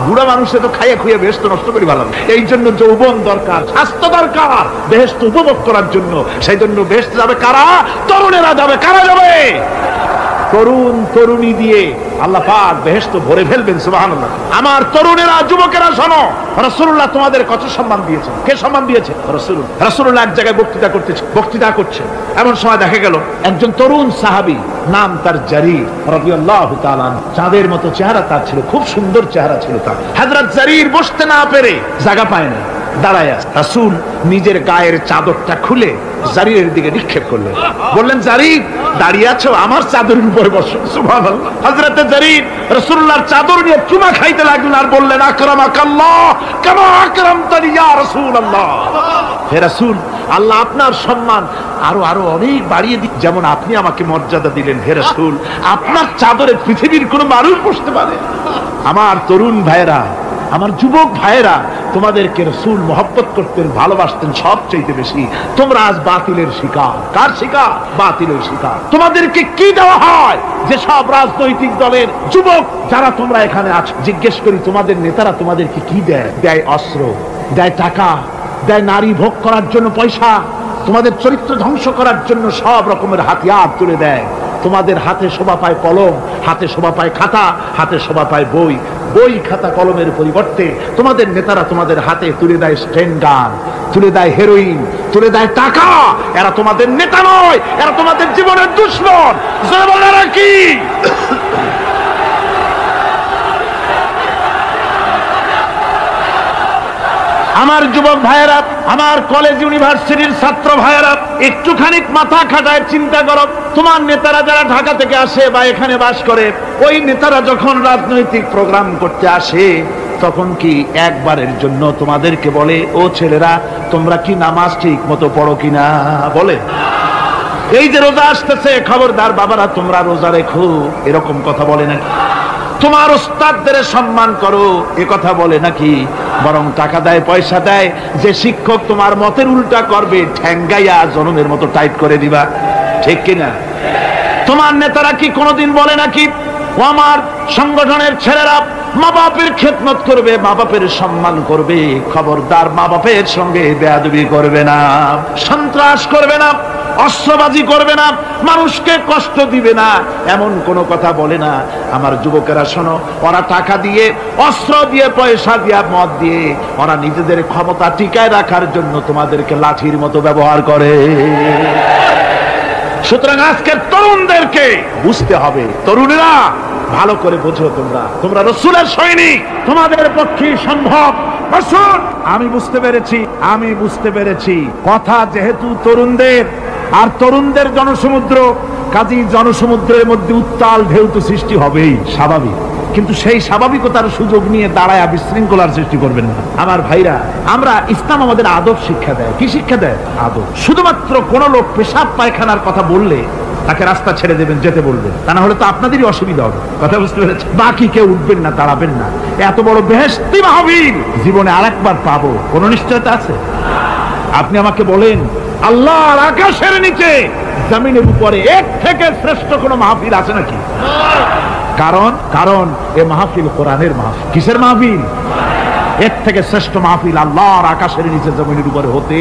বুড়া মানুষে তো খাইয়া খুইয়া বেহেশত নষ্ট করি ভালো। এই জন্য যৌবন দরকার, স্বাস্থ্য দরকার বেহেশত উপভোগ করার জন্য। সেই জন্য বেহেশতে যাবে কারা? তরুণেরা যাবে। কারা যাবে? তরুণ তরুণী দিয়ে আল্লাহ পাক বেহেশত ভরে ফেলবেন। সুবহানাল্লাহ। আমার তরুণেরা, যুবকেরা শোনো, রাসূলুল্লাহ তোমাদের কত সম্মান দিয়েছেন। কে সম্মান দিয়েছে? রাসূলুল্লাহ এক জায়গায় বক্তৃতা করছে, এমন সময় দেখা গেল একজন তরুণ সাহাবী, নাম তার জারীর রাদিয়াল্লাহু তাআলা। চাঁদের মতো চেহারা তার ছিল, খুব সুন্দর চেহারা ছিল তার। হযরত জারীর বসতে না পেরে জায়গা পায় না, দাঁড়ায় আছে। রাসূল নিজের গায়ের চাদরটা খুলে জারীরের দিকে নিক্ষেপ করলেন, বললেন, জারীর দাঁড়িয়ে আছো, আমার চাদরের উপরে বসো। সুবহানাল্লাহ। হযরত জারীর রাসূলুল্লাহর চাদর নিয়ে চুমা খাইতে লাগলেন আর বললেন, আকরামাকাল্লাহ কামা আকরামতানি ইয়া রাসূলুল্লাহ। হে রাসূল, আল্লাহ আপনার সম্মান আরো অনেক বাড়িয়ে দিন, যেমন আপনি আমাকে মর্যাদা দিলেন। হে রাসূল, আপনার চাদরে পৃথিবীর কোনো মানুষ বসতে পারে? আমার তরুণ ভাইয়েরা, আমার যুবক ভাইয়েরা, তোমাদেরকে রাসূল মহব্বত করতেন, ভালোবাসতেন সবচেয়ে বেশি। তোমরা আজ বাতিলের শিকার। কার শিকার? বাতিলের শিকার। তোমাদেরকে কি দেওয়া হয়? যে সব রাজনৈতিক দলের যুবক যারা তোমরা এখানে আছো, জিজ্ঞেস করি তোমাদের নেতারা তোমাদেরকে কি দেয়? দেয় অস্ত্র, দেয় টাকা, দেয় নারী ভোগ করার জন্য পয়সা, তোমাদের চরিত্র ধ্বংস করার জন্য সব রকমের হাতিয়ার তুলে দেয়। তোমাদের হাতে শোভা পায় কলম, হাতে শোভা পায় খাতা, হাতে শোভা পায় বই। বই খাতা কলমের পরিবর্তে তোমাদের নেতারা তোমাদের হাতে তুলে দেয় স্ট্যান্ড গান, তুলে দেয় হেরোইন, তুলে দেয় টাকা। এরা তোমাদের নেতা নয়, এরা তোমাদের জীবনের দুশ্মন। জনগণেরা কি আমার যুবক ভাইয়েরা, আমার কলেজ ইউনিভার্সিটির ছাত্র ভাইয়েরা, একটুখানি মাথা খাটায় চিন্তা করো। তোমার নেতারা যারা ঢাকা থেকে আসে বা এখানে বাস করে, ওই নেতারা যখন রাজনৈতিক প্রোগ্রাম করতে আসে তখন কি একবারের জন্য তোমাদেরকে বলে, ও ছেলেরা তোমরা কি নামাজ ঠিক মতো পড়ো কিনা? বলে? এই যে রোজা আসতেছে, খবরদার বাবারা তোমরা রোজা রেখো, এরকম কথা বলে নাকি? তোমার ওস্তাদদের সম্মান করো, এ কথা বলে নাকি? বরং টাকা দেয়, পয়সা দেয়, যে শিক্ষক তোমার মতের উল্টা করবে ঠ্যাঙ্গাইয়া জনমের মতো টাইট করে দিবা, ঠিক কিনা? তোমার নেতারা কি কোনোদিন বলে নাকি, ও আমার সংগঠনের ছেলেরা মা বাপের খেদমত করবে, মা বাপের সম্মান করবে, খবরদার মা বাপের সঙ্গে বেয়াদবি করবে না, সন্ত্রাস করবে না, অস্ত্রবাজি করবে না, মানুষকে কষ্ট দিবে না, এমন কোন কথা বলে না? আমার যুবকেরা শোনো, ওরা টাকা দিয়ে, অস্ত্র দিয়ে, পয়সা দিয়ে, মদ দিয়ে ওরা নিজেদের ক্ষমতা টিকায় রাখার জন্য তোমাদেরকে লাঠির মতো ব্যবহার করে। সুতরাং আজকের তরুণদেরকে বুঝতে হবে, তরুণেরা ভালো করে বোঝো, তোমরা রাসূলের সৈনিক, তোমাদের পক্ষে সম্ভব। আমি বুঝতে পেরেছি কথা যেহেতু তরুণদের, আর তরুণদের জনসমুদ্র, কাজী জনসমুদ্রের মধ্যে উত্তাল ঢেউ তো সৃষ্টি হবেই, স্বাভাবিক। কিন্তু সেই স্বাভাবিকতার সুযোগ নিয়ে দাঁড়ায় বিশৃঙ্খলার সৃষ্টি করবেন না। আমার ভাইরা, আমরা ইসলাম আমাদের আদব শিক্ষা দেয়। কি শিক্ষা দেয়? আদব। শুধুমাত্র কোন লোক পেশাব পায়খানার কথা বললে তাকে রাস্তা ছেড়ে দেবেন, যেতে বলবেন, তা না হলে তো আপনাদেরই অসুবিধা হবে। কথা বুঝতে পেরেছেন? বাকি কেউ উঠবেন না, দাঁড়াবেন না। এত বড় বেহেশতি মাহফিল জীবনে আরেকবার পাবো, কোন নিশ্চয়তা আছে? আপনি আমাকে বলেন, আল্লাহর আকাশের নিচে, জমিনের উপরে এর থেকে শ্রেষ্ঠ কোন মাহফিল আছে নাকি? কারণ এ মাহফিল কোরআনের মাহফিল। কিসের মাহফিল? এর থেকে শ্রেষ্ঠ মাহফিল আল্লাহর আকাশের নিচে জমিনের উপরে হতে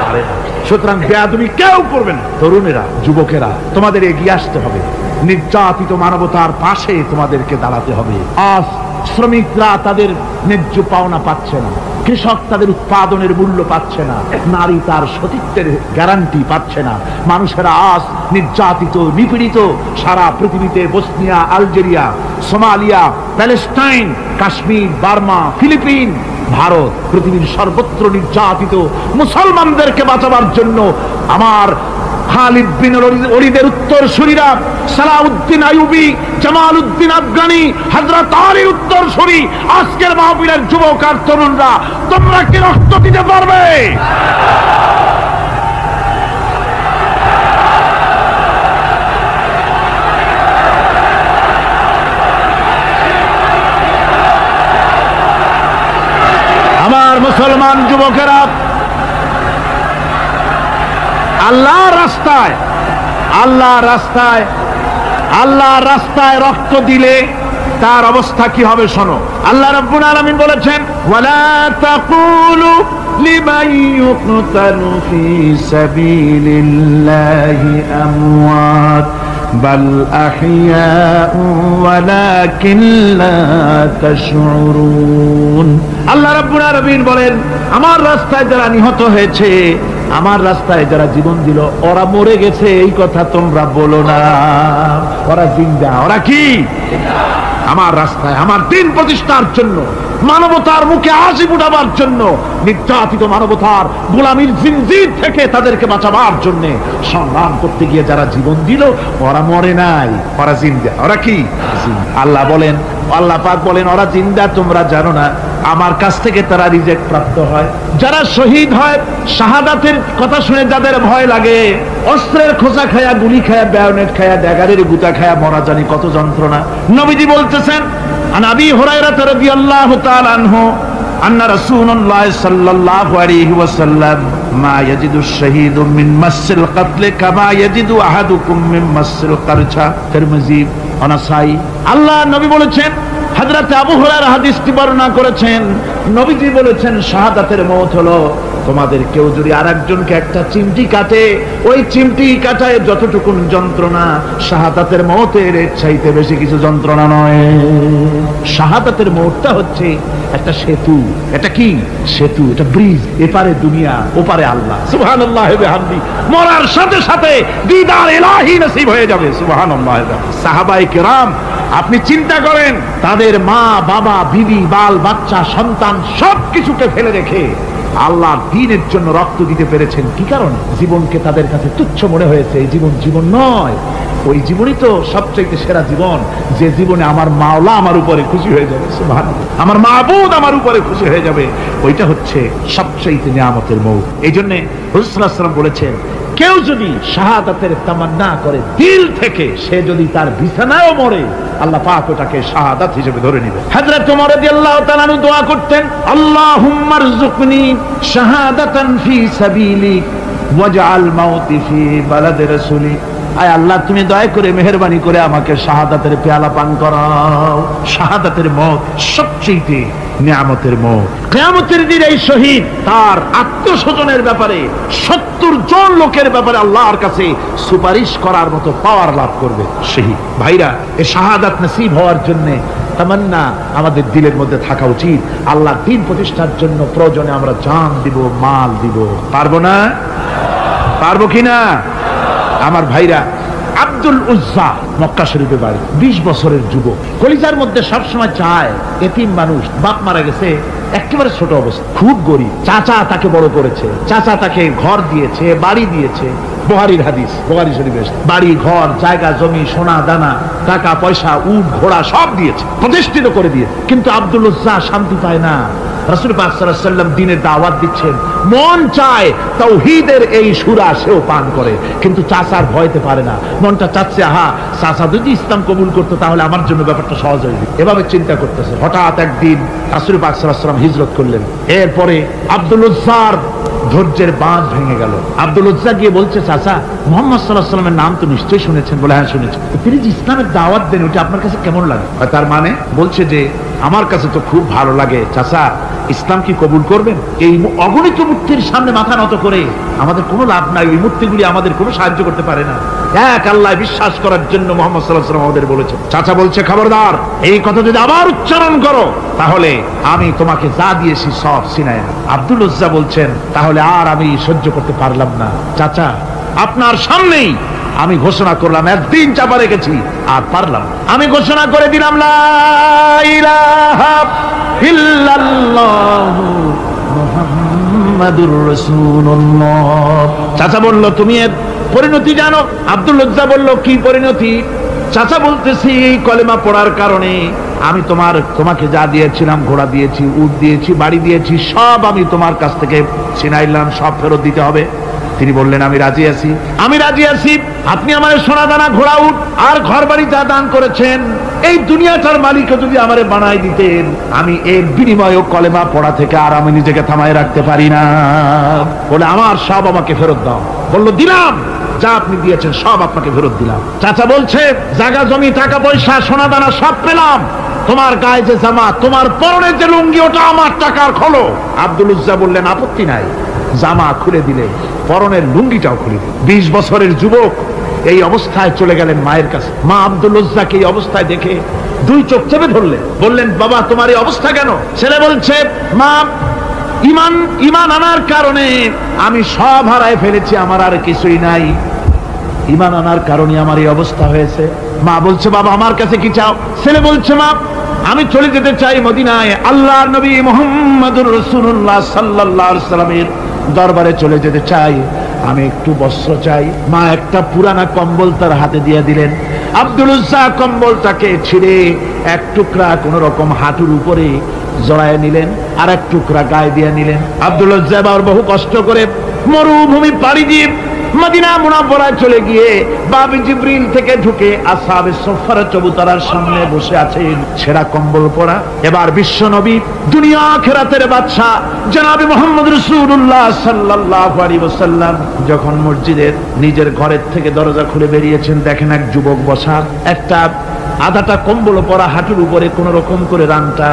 পারে না। সুতরাং বেয়াদবি কেউ করবে না। তরুণেরা, যুবকেরা, তোমাদের এগিয়ে আসতে হবে, নির্যাতিত মানবতার পাশে তোমাদেরকে দাঁড়াতে হবে। আজ শ্রমিকরা তাদের ন্যায্য পাওনা পাচ্ছে না, কৃষক তাদের উৎপাদনের মূল্য পাচ্ছে না, নারী তার সতীত্বের গ্যারান্টি পাচ্ছে না। মানুষেরা আজ নির্যাতিত, নিপীড়িত। সারা পৃথিবীতে Bosnia, Algeria, Somalia, Palestine, Kashmir, Burma, Philippines, Bharat, পৃথিবীর সর্বত্র নির্যাতিত মুসলমানদেরকে বাঁচাবার জন্য আমার খালিদ বিন ওলীদের উত্তরসূরিরা, সালাউদ্দিন আইয়ুবী, জামালউদ্দিন আফগানি, হযরত আলীর উত্তরসূরি, আজকের মাহফিলের যুবক আর তরুণরা, তোমরা কি রক্ত দিতে পারবে? আমার মুসলমান যুবকেরা, আল্লাহর রাস্তায় রক্ত দিলে তার অবস্থা কি হবে শোনো। আল্লাহ রাব্বুল আলামিন বলেছেন, ওয়ালা তাকুলু লিমান ইউকতালু ফি সাবিলিল্লাহি আমওয়াত বাল আহইয়াউ ওয়ালাকিন লা তাশউরুন। আল্লাহ রাব্বুল আলামিন বলেন, আমার রাস্তায় যারা নিহত হয়েছে, আমার রাস্তায় যারা জীবন দিল, ওরা মরে গেছে এই কথা তোমরা বলো না, ওরা জিন্দা। ওরা কি? আমার রাস্তায়, আমার দিন প্রতিষ্ঠার জন্য, মানবতার মুখে হাসি ফুটাবার জন্য, নির্যাতিত মানবতার গোলামীর জিনজির থেকে তাদেরকে বাঁচাবার জন্য সংগ্রাম করতে গিয়ে যারা জীবন দিল, ওরা মরে নাই, ওরা জিন্দা। ওরা কি? আল্লাহ বলেন, আল্লাহ পাক বলেন, ওরা জিন্দা তোমরা জানো না, আমার কাছ থেকে তারা রিজেক্ট প্রাপ্ত হয়। যারা শহীদ হয়, শাহাদাতের কথা শুনে যাদের ভয় লাগে, অস্ত্রের খোঁচা খায়া, গুলি খায়া, বায়োনেট খায়া, ড্যাগারের গুতা খায়া মরা, জানি কত যন্ত্রণা। নবীজি বলতেছেন, আন আবি হুরায়রা রাদিয়াল্লাহু তাআলা আনহু আন্না রাসূলুল্লাহ সাল্লাল্লাহু আলাইহি ওয়াসাল্লাম মা ইয়াজিদু আশ-শাহীদু মিন মাসসিল কাতল কামা ইয়াজিদু আহাদুকুম মিন মাসসিল কারছা। তিরমিজি, নাসাই। আল্লাহ নবী বলেছেন, হযরত আবু হুরায়রা হাদিসটি বর্ণনা করেছেন, নবীজি বলেছেন, শাহাদাতের মওত হলো তোমাদের কেউ যদি আরেকজনকে একটা চিমটি কাটে, ওই চিমটি কাটায় যতটুকু যন্ত্রণা, শাহাদাতের মওতের চাইতে বেশি কিছু যন্ত্রণা নয়। শাহাদাতের মওতটা হচ্ছে একটা সেতু। এটা কি সেতু? এটা ব্রিজ। এপারে দুনিয়া, ওপারে আল্লাহ। সুবহানাল্লাহ ওয়া বিহামদি। মরার সাথে সাথে দিদার ইলাহি নসিব হয়ে যাবে। সুবহানাল্লাহ। সাহাবায়ে কেরাম, আপনি চিন্তা করেন, তাদের মা বাবা বিবি বাল বাচ্চা সন্তান সবকিছুকে ফেলে রেখে আল্লাহর দ্বীনের জন্য রক্ত দিতে পেরেছেন। কি কারণে? জীবনকে তাদের কাছে তুচ্ছ মনে হয়েছে। এই জীবন জীবন নয়, ওই জীবনই তো সবচেয়ে সেরা জীবন, যে জীবনে আমার মাওলা আমার উপরে খুশি হয়ে যাবে, সুবহানাল্লাহ, আমার মাবুদ আমার উপরে খুশি হয়ে যাবে। ওইটা হচ্ছে সবচেয়ে নিয়ামতের মওত। এই জন্য রাসূল সাল্লাল্লাহু আলাইহি ওয়াসাল্লাম বলেছেন, কেউ যদি শাহাদাতের তামান্না করে দিল থেকে, সে যদি তার বিছানায়ও মরে, আল্লাহ পাক ওটাকে শাহাদাত হিসেবে ধরে নেবে। হযরত ওমর রাদিয়াল্লাহু তাআলা আনহু দোয়া করতেন, আল্লাহুম্মা রযুকনি শাহাদাতান ফি সাবিলিক ওয়াজআল মাউতি ফি বালাদি রাসূলিক। আয় আল্লাহ, তুমি দয়া করে মেহেরবানি করে আমাকে শাহাদাতের পেয়ালা পান করাও। শাহাদাতের মওত সবচেয়ে নিয়ামতের মওত। কিয়ামতের দিন এই শহীদ তার আত্মস্বজনের ব্যাপারে 70 জন লোকের ব্যাপারে আল্লাহর কাছে সুপারিশ করার মতো পাওয়ার লাভ করবে শহীদ। ভাইরা, এই শাহাদাত নসিব হওয়ার জন্য তামান্না আমাদের দিলের মধ্যে থাকা উচিত। আল্লাহর দ্বীন প্রতিষ্ঠার জন্য প্রয়োজনে আমরা জান দিব, মাল দিব। পারবো না? পারবো কিনা? আমার ভাইরা, আব্দুল উজ্জা মক্কা শরীফে বাড়ি, 20 বছরের যুবক, কলিজার মধ্যে সবসময় চায় এতিম মানুষ, বাপ মারা গেছে, একেবারে ছোট অবস্থা, খুব গরিব। চাচা তাকে বড় করেছে, চাচা তাকে ঘর দিয়েছে, বাড়ি দিয়েছে। বুখারীর হাদিস, বুখারী শরীফে বাড়ি ঘর জায়গা জমি সোনা দানা টাকা পয়সা উট ঘোড়া সব দিয়েছে, প্রতিষ্ঠিত করে দিয়েছে। কিন্তু আব্দুল উজ্জা শান্তি পায় না। রাসূল পাক সাল্লাল্লাহু আলাইহি ওয়াসাল্লাম দ্বীনের দাওয়াত দিচ্ছেন, মন চায় তাওহীদের এই সূরা সেও পান করে, কিন্তু চাচার ভয়তে পারে না। মনটা চাচ্ছে, আহা, চাচা যদি ইসলাম কবুল করতো তাহলে আমার জন্য ব্যাপারটা সহজ হয়ে যেত। এভাবে চিন্তা করতেছে। হঠাৎ একদিন রাসূল পাক সাল্লাল্লাহু আলাইহি ওয়াসাল্লাম হিজরত করলেন। এরপরে আব্দুল উজ্জার ধৈর্যের বাঁধ ভেঙে গেল। আব্দুল উজ্জা গিয়ে বলছে, চাচা, মুহাম্মদ সাল্লাল্লাহু আলাইহি ওয়াসাল্লামের নাম তো নিশ্চয়ই শুনেছেন। বলে, হ্যাঁ শুনেছি। তিনি যে ইসলামের দাওয়াত দেন, ওটা আপনার কাছে কেমন লাগে? তার মানে বলছে যে আমার কাছে তো খুব ভালো লাগে। চাচা, ইসলাম কি কবুল করবেন? এই অগণিত মূর্তির সামনে মাথা নত করে আমাদের কোনো লাভ নাই। ওই মূর্তিগুলি আমাদের কোনো সাহায্য করতে পারে না। এক আল্লাহ বিশ্বাস করার জন্য মুহাম্মদ সাল্লাল্লাহু আলাইহি ওয়াসাল্লাম আমাদের বলেছেন। চাচা বলছে, খবরদার, এই কথা যদি আবার উচ্চারণ করো তাহলে আমি তোমাকে যা দিয়েছি সব ছিনায় নেব। আব্দুল উজ্জা বলছেন, তাহলে আর আমি সহ্য করতে পারলাম না। চাচা, আপনার সামনেই আমি ঘোষণা করলাম, একদিন চাপা রেখেছি আর পারলাম। আমি ঘোষণা করে দিলাম, লা ইলাহা ইল্লাল্লাহু মুহাম্মাদুর রাসূলুল্লাহ। চাচা বলল, তুমি এর পরিণতি জানো? আব্দুল উজ্জা বলল, কি পরিণতি? চাচা বলতেছি, এই কলেমা পড়ার কারণে আমি তোমাকে যা দিয়েছিলাম, ঘোড়া দিয়েছি, উট দিয়েছি, বাড়ি দিয়েছি, সব আমি তোমার কাছ থেকে ছিনাইলাম, সব ফেরত দিতে হবে। তিনি বললেন, আমি রাজি আছি, আমি রাজি আছি। আপনি আমার সোনা দানা ঘোড়া উট আর ঘর বাড়ি যা দান করেছেন, এই দুনিয়াটার মালিক যদি আমারে বানাই দিতেন, আমি এর বিনিময়ে কলেমা পড়া থেকে আর আমি নিজেকে থামায় রাখতে পারি না। বলে, আমার সব আমাকে ফেরত দাও। বলল, দিলাম, যা আপনি দিয়েছেন সব আপনাকে ফেরত দিলাম। চাচা বলছে, জায়গা জমি টাকা পয়সা সোনা দানা সব পেলাম, তোমার গায়ে যে জামা, তোমার পরনে যে লুঙ্গি, ওটা আমার টাকার খোলো। আব্দুল উজ্জা বললেন, আপত্তি নাই। জামা খুলে দিলে, পরনের লুঙ্গিটাও খুলে দিলেন। 20 বছরের যুবক এই অবস্থায় চলে গেলেন মায়ের কাছে। মা আব্দুল উজ্জাকে এই অবস্থায় দেখে 2 চোখ চেপে ধরলেন। বললেন, বাবা, তোমার এই অবস্থা কেন? ছেলে বলছে, মা, ইমান আনার কারণে আমি সব হারায় ফেলেছি, আমার আর কিছুই নাই। ইমান আনার কারণে আমার এই অবস্থা হয়েছে। মা বলছে, বাবা, আমার কাছে কি চাও? ছেলে বলছে, মা, আমি চলে যেতে চাই মদিনায়, আল্লাহর নবী মুহাম্মদুর রাসূলুল্লাহ সাল্লাল্লাহু আলাইহি ওয়াসাল্লামের দরবারে চলে যেতে চাই, আমি একটু বস্ত্র চাই। মা একটা পুরানা কম্বল তার হাতে দিয়ে দিলেন। আব্দুল উজ্জা কম্বলটাকে ছিঁড়ে এক টুকরা কোন রকম হাঁটুর উপরে জড়ায় নিলেন, আর এক টুকরা গায়ে দিয়ে নিলেন। আব্দুল উজ্জা আবার বহু কষ্ট করে মরুভূমি পাড়ি দিয়ে মদিনা মুনাওয়ারায় চলে গিয়ে বাবি জিবরিল থেকে ঢুকে আসহাবে সুফফার চবুতরার সামনে বসে আছেন, ছেঁড়া কম্বল পরা। এবার বিশ্ব নবী, দুনিয়া আখিরাতের বাদশা জনাবে মুহাম্মদ রাসূলুল্লাহ সাল্লাল্লাহু আলাইহি ওয়াসাল্লাম যখন মসজিদের নিজের ঘরের থেকে দরজা খুলে বেরিয়েছেন, দেখেন এক যুবক বসা, একটা আধাটা কম্বল পরা, হাঁটুর উপরে কোন রকম করে রানটা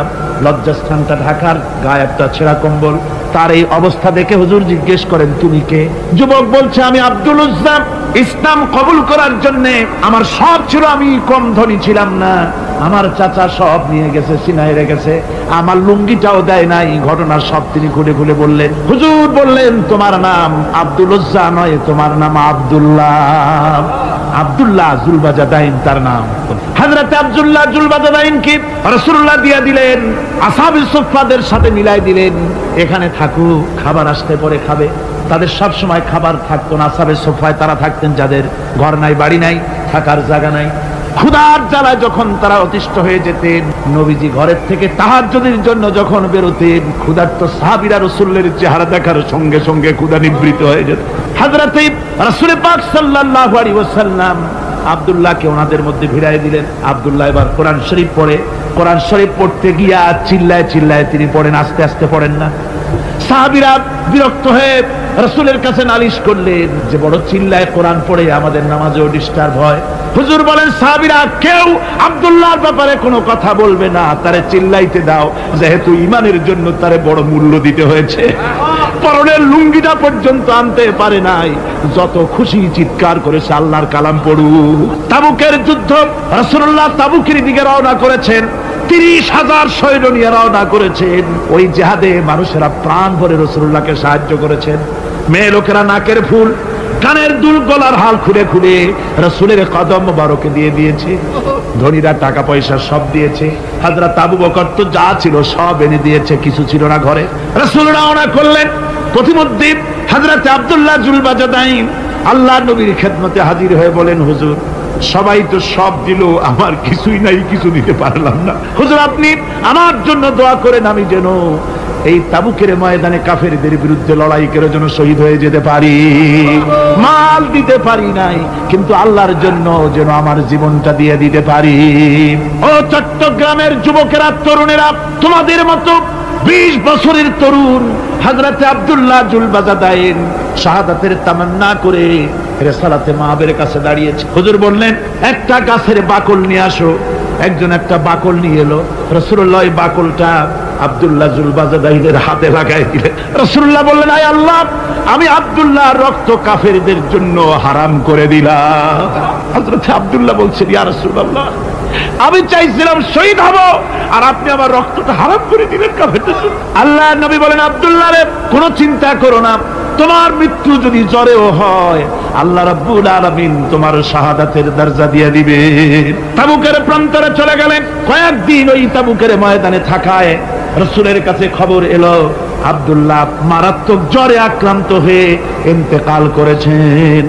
লজ্জাস্থানটা ঢাকার, গায়ে একটা ছেঁড়া কম্বল। তার এই অবস্থা দেখে হুজুর জিজ্ঞেস করেন, তুমি কে? যুবক বলছে, আমি আব্দুল উজ্জা। ইসলাম কবুল করার জন্য আমার সব ছিল, আমি কম ধনী ছিলাম না। আমার চাচা সব নিয়ে গেছে, সিনাই রেখেছে, আমার লুঙ্গিটাও দেয় নাই। ঘটনা সব তিনি খুলে খুলে বললেন। হুজুর বললেন, তোমার নাম আব্দুল উজ্জা নয়, তোমার নাম আব্দুল্লাহ। আব্দুল্লাহ জুলবাজাদাইন তার নাম। হযরত আব্দুল্লাহ জুলবাজাদাইন কি রাসূলুল্লাহ দিয়া দিলেন, আসহাবে সুফফাদের সাথে মিলাই দিলেন, এখানে থাকো, খাবার আসতে পরে খাবে। তাদের সব সময় খাবার থাকতো না। আসহাবে সুফফায় তারা থাকতেন যাদের ঘর নাই, বাড়ি নাই, থাকার জায়গা নাই। ক্ষুধার জ্বালায় যখন তারা অতিষ্ঠ হয়ে যেতেন, নবীজি ঘরের থেকে তাহাজ্জুদের জন্য যখন বেরোতেন, ক্ষুধার্ত সাহাবীরা রাসূলের চেহারা দেখার সঙ্গে সঙ্গে ক্ষুধা নিবৃত হয়ে যেত। হযরত রাসূল পাক সাল্লাল্লাহু আলাইহি ওয়াসাল্লাম আব্দুল্লাহকে ওনাদের মধ্যে ভিড়াই দিলেন। আব্দুল্লাহ এবার কোরআন শরীফ পড়ে। কোরআন শরীফ পড়তে গিয়া চিল্লায় চিল্লায় তিনি পড়েন, আস্তে আস্তে পড়েন না। সাহাবীরা বিরক্ত হয়ে রাসূলের কাছে নালিশ করলেন যে বড় চিল্লায় কোরআন পড়ে, আমাদের নামাজেও ডিস্টার্ব হয়। হুজুর বলেন, সাহাবীরা কেউ আব্দুল্লাহর ব্যাপারে কোনো কথা বলবে না, তারে চিল্লাইতে দাও, যেহেতু ঈমানের জন্য তারে বড় মূল্য দিতে হয়েছে। পরনের লুঙ্গিটা পর্যন্ত আনতে পারে নাই, যত খুশি চিৎকার করেছে আল্লাহর কালাম পড়ু। তাবুকের যুদ্ধ, রাসূলুল্লাহ তাবুকের দিকে রওনা করেছেন। 30,000 সৈন্য নিয়ে রওনা করেছেন। ওই জিহাদে মানুষেরা প্রাণ ভরে রাসূলুল্লাহকে সাহায্য করেছেন। মেয়ে লোকেরা নাকের ফুল, কানের দুল, গলার হাল খুলে খুলে রাসূলের কদম মোবারকে দিয়ে দিয়েছে। ধনীরা টাকা পয়সা সব দিয়েছে। হযরত আবু বকর তো যা ছিল সব এনে দিয়েছে, কিছু ছিল না ঘরে। রাসূল রওনা করলেন। প্রতিমধ্যে হযরত আব্দুল্লাহ জুলবাজাদাইন আল্লাহ নবীর খেদমতে হাজির হয়ে বলেন, হুজুর সবাই তো সব দিল, আমার কিছুই নাই, কিছু দিতে পারলাম না। হুজুর আপনি আমার জন্য দোয়া করেন, আমি যেন এই তাবুকের ময়দানে কাফেরদের বিরুদ্ধে লড়াই করে যেন শহীদ হয়ে যেতে পারি। মাল দিতে পারি নাই, কিন্তু আল্লাহর জন্য যেন আমার জীবনটা দিয়ে দিতে পারি। ও চট্টগ্রামের যুবকেরা, তরুণেরা, তোমাদের মতো 20 বছরের তরুণ হযরত আব্দুল্লাহ জুলবাজাদাইন শাহাদাতের তামান্না করে রিসালাতে মাহবের কাছে দাঁড়িয়েছে। হুজুর বললেন, একটা গাছের বাকল নিয়ে আসো। একজন একটা বাকল নিয়ে এলো। রাসূলুল্লাহ এই বাকলটা আব্দুল্লাহ জুলবাজাদাইনের হাতে লাগাই দিলেন। রাসূলুল্লাহ বললেন, আয় আল্লাহ, আমি আব্দুল্লাহর রক্ত কাফেরদের জন্য হারাম করে দিলাম। হযরত আব্দুল্লাহ বলছেন, ইয়া রাসূলুল্লাহ, আমি চাইছিলাম শহীদ হব, আর আপনি আমার রক্তটা হারাম করে দিলেন কাফেরদের জন্য। আল্লাহ নবী বলেন, আব্দুল্লাহ রে, কোনো চিন্তা করো না, তোমার মৃত্যু যদি জ্বরেও হয়, আল্লাহ রাব্বুল আলামিন তোমার শাহাদাতের দরজা দিয়ে দিবে। তাবুকের প্রান্তরে চলে গেলেন। কয়েকদিন ওই তাবুকের ময়দানে থাকায় রাসূলের কাছে খবর এলো, আব্দুল্লাহ মারাত্মক জ্বরে আক্রান্ত হয়ে ইন্তেকাল করেছেন।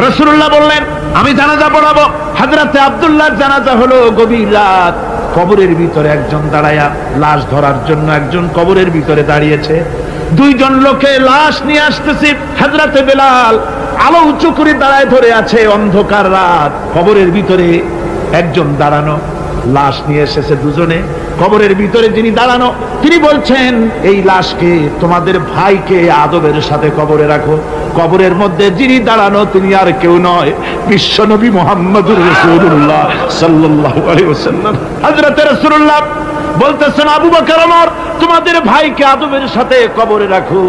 রাসূলুল্লাহ বললেন, আমি জানাজা পড়াবো। হযরতে আব্দুল্লাহর জানাজা হলো গভীর রাত। কবরের ভিতরে একজন দাঁড়ায়া লাশ ধরার জন্য একজন কবরের ভিতরে দাঁড়িয়েছে। 2 জন লোকে লাশ নিয়ে আসতেছে। হযরতে বেলাল আলো উঁচু করে দাঁড়ায় ধরে আছে। অন্ধকার রাত, কবরের ভিতরে একজন দাঁড়ানো, লাশ নিয়ে এসেছে 2 জনে। কবরের ভিতরে যিনি দাঁড়ানো, তিনি বলছেন, এই লাশকে, তোমাদের ভাইকে আদবের সাথে কবরে রাখো। কবরের মধ্যে যিনি দাঁড়ানো, তিনি আর কেউ নয়, বিশ্বনবী মুহাম্মদুর রাসূলুল্লাহ সাল্লাল্লাহু আলাইহি ওয়াসাল্লাম। হযরত রাসূলুল্লাহ বলতেছেন, আবু বকর, ওমর, তোমাদের ভাইকে আদবের সাথে কবরে রাখো,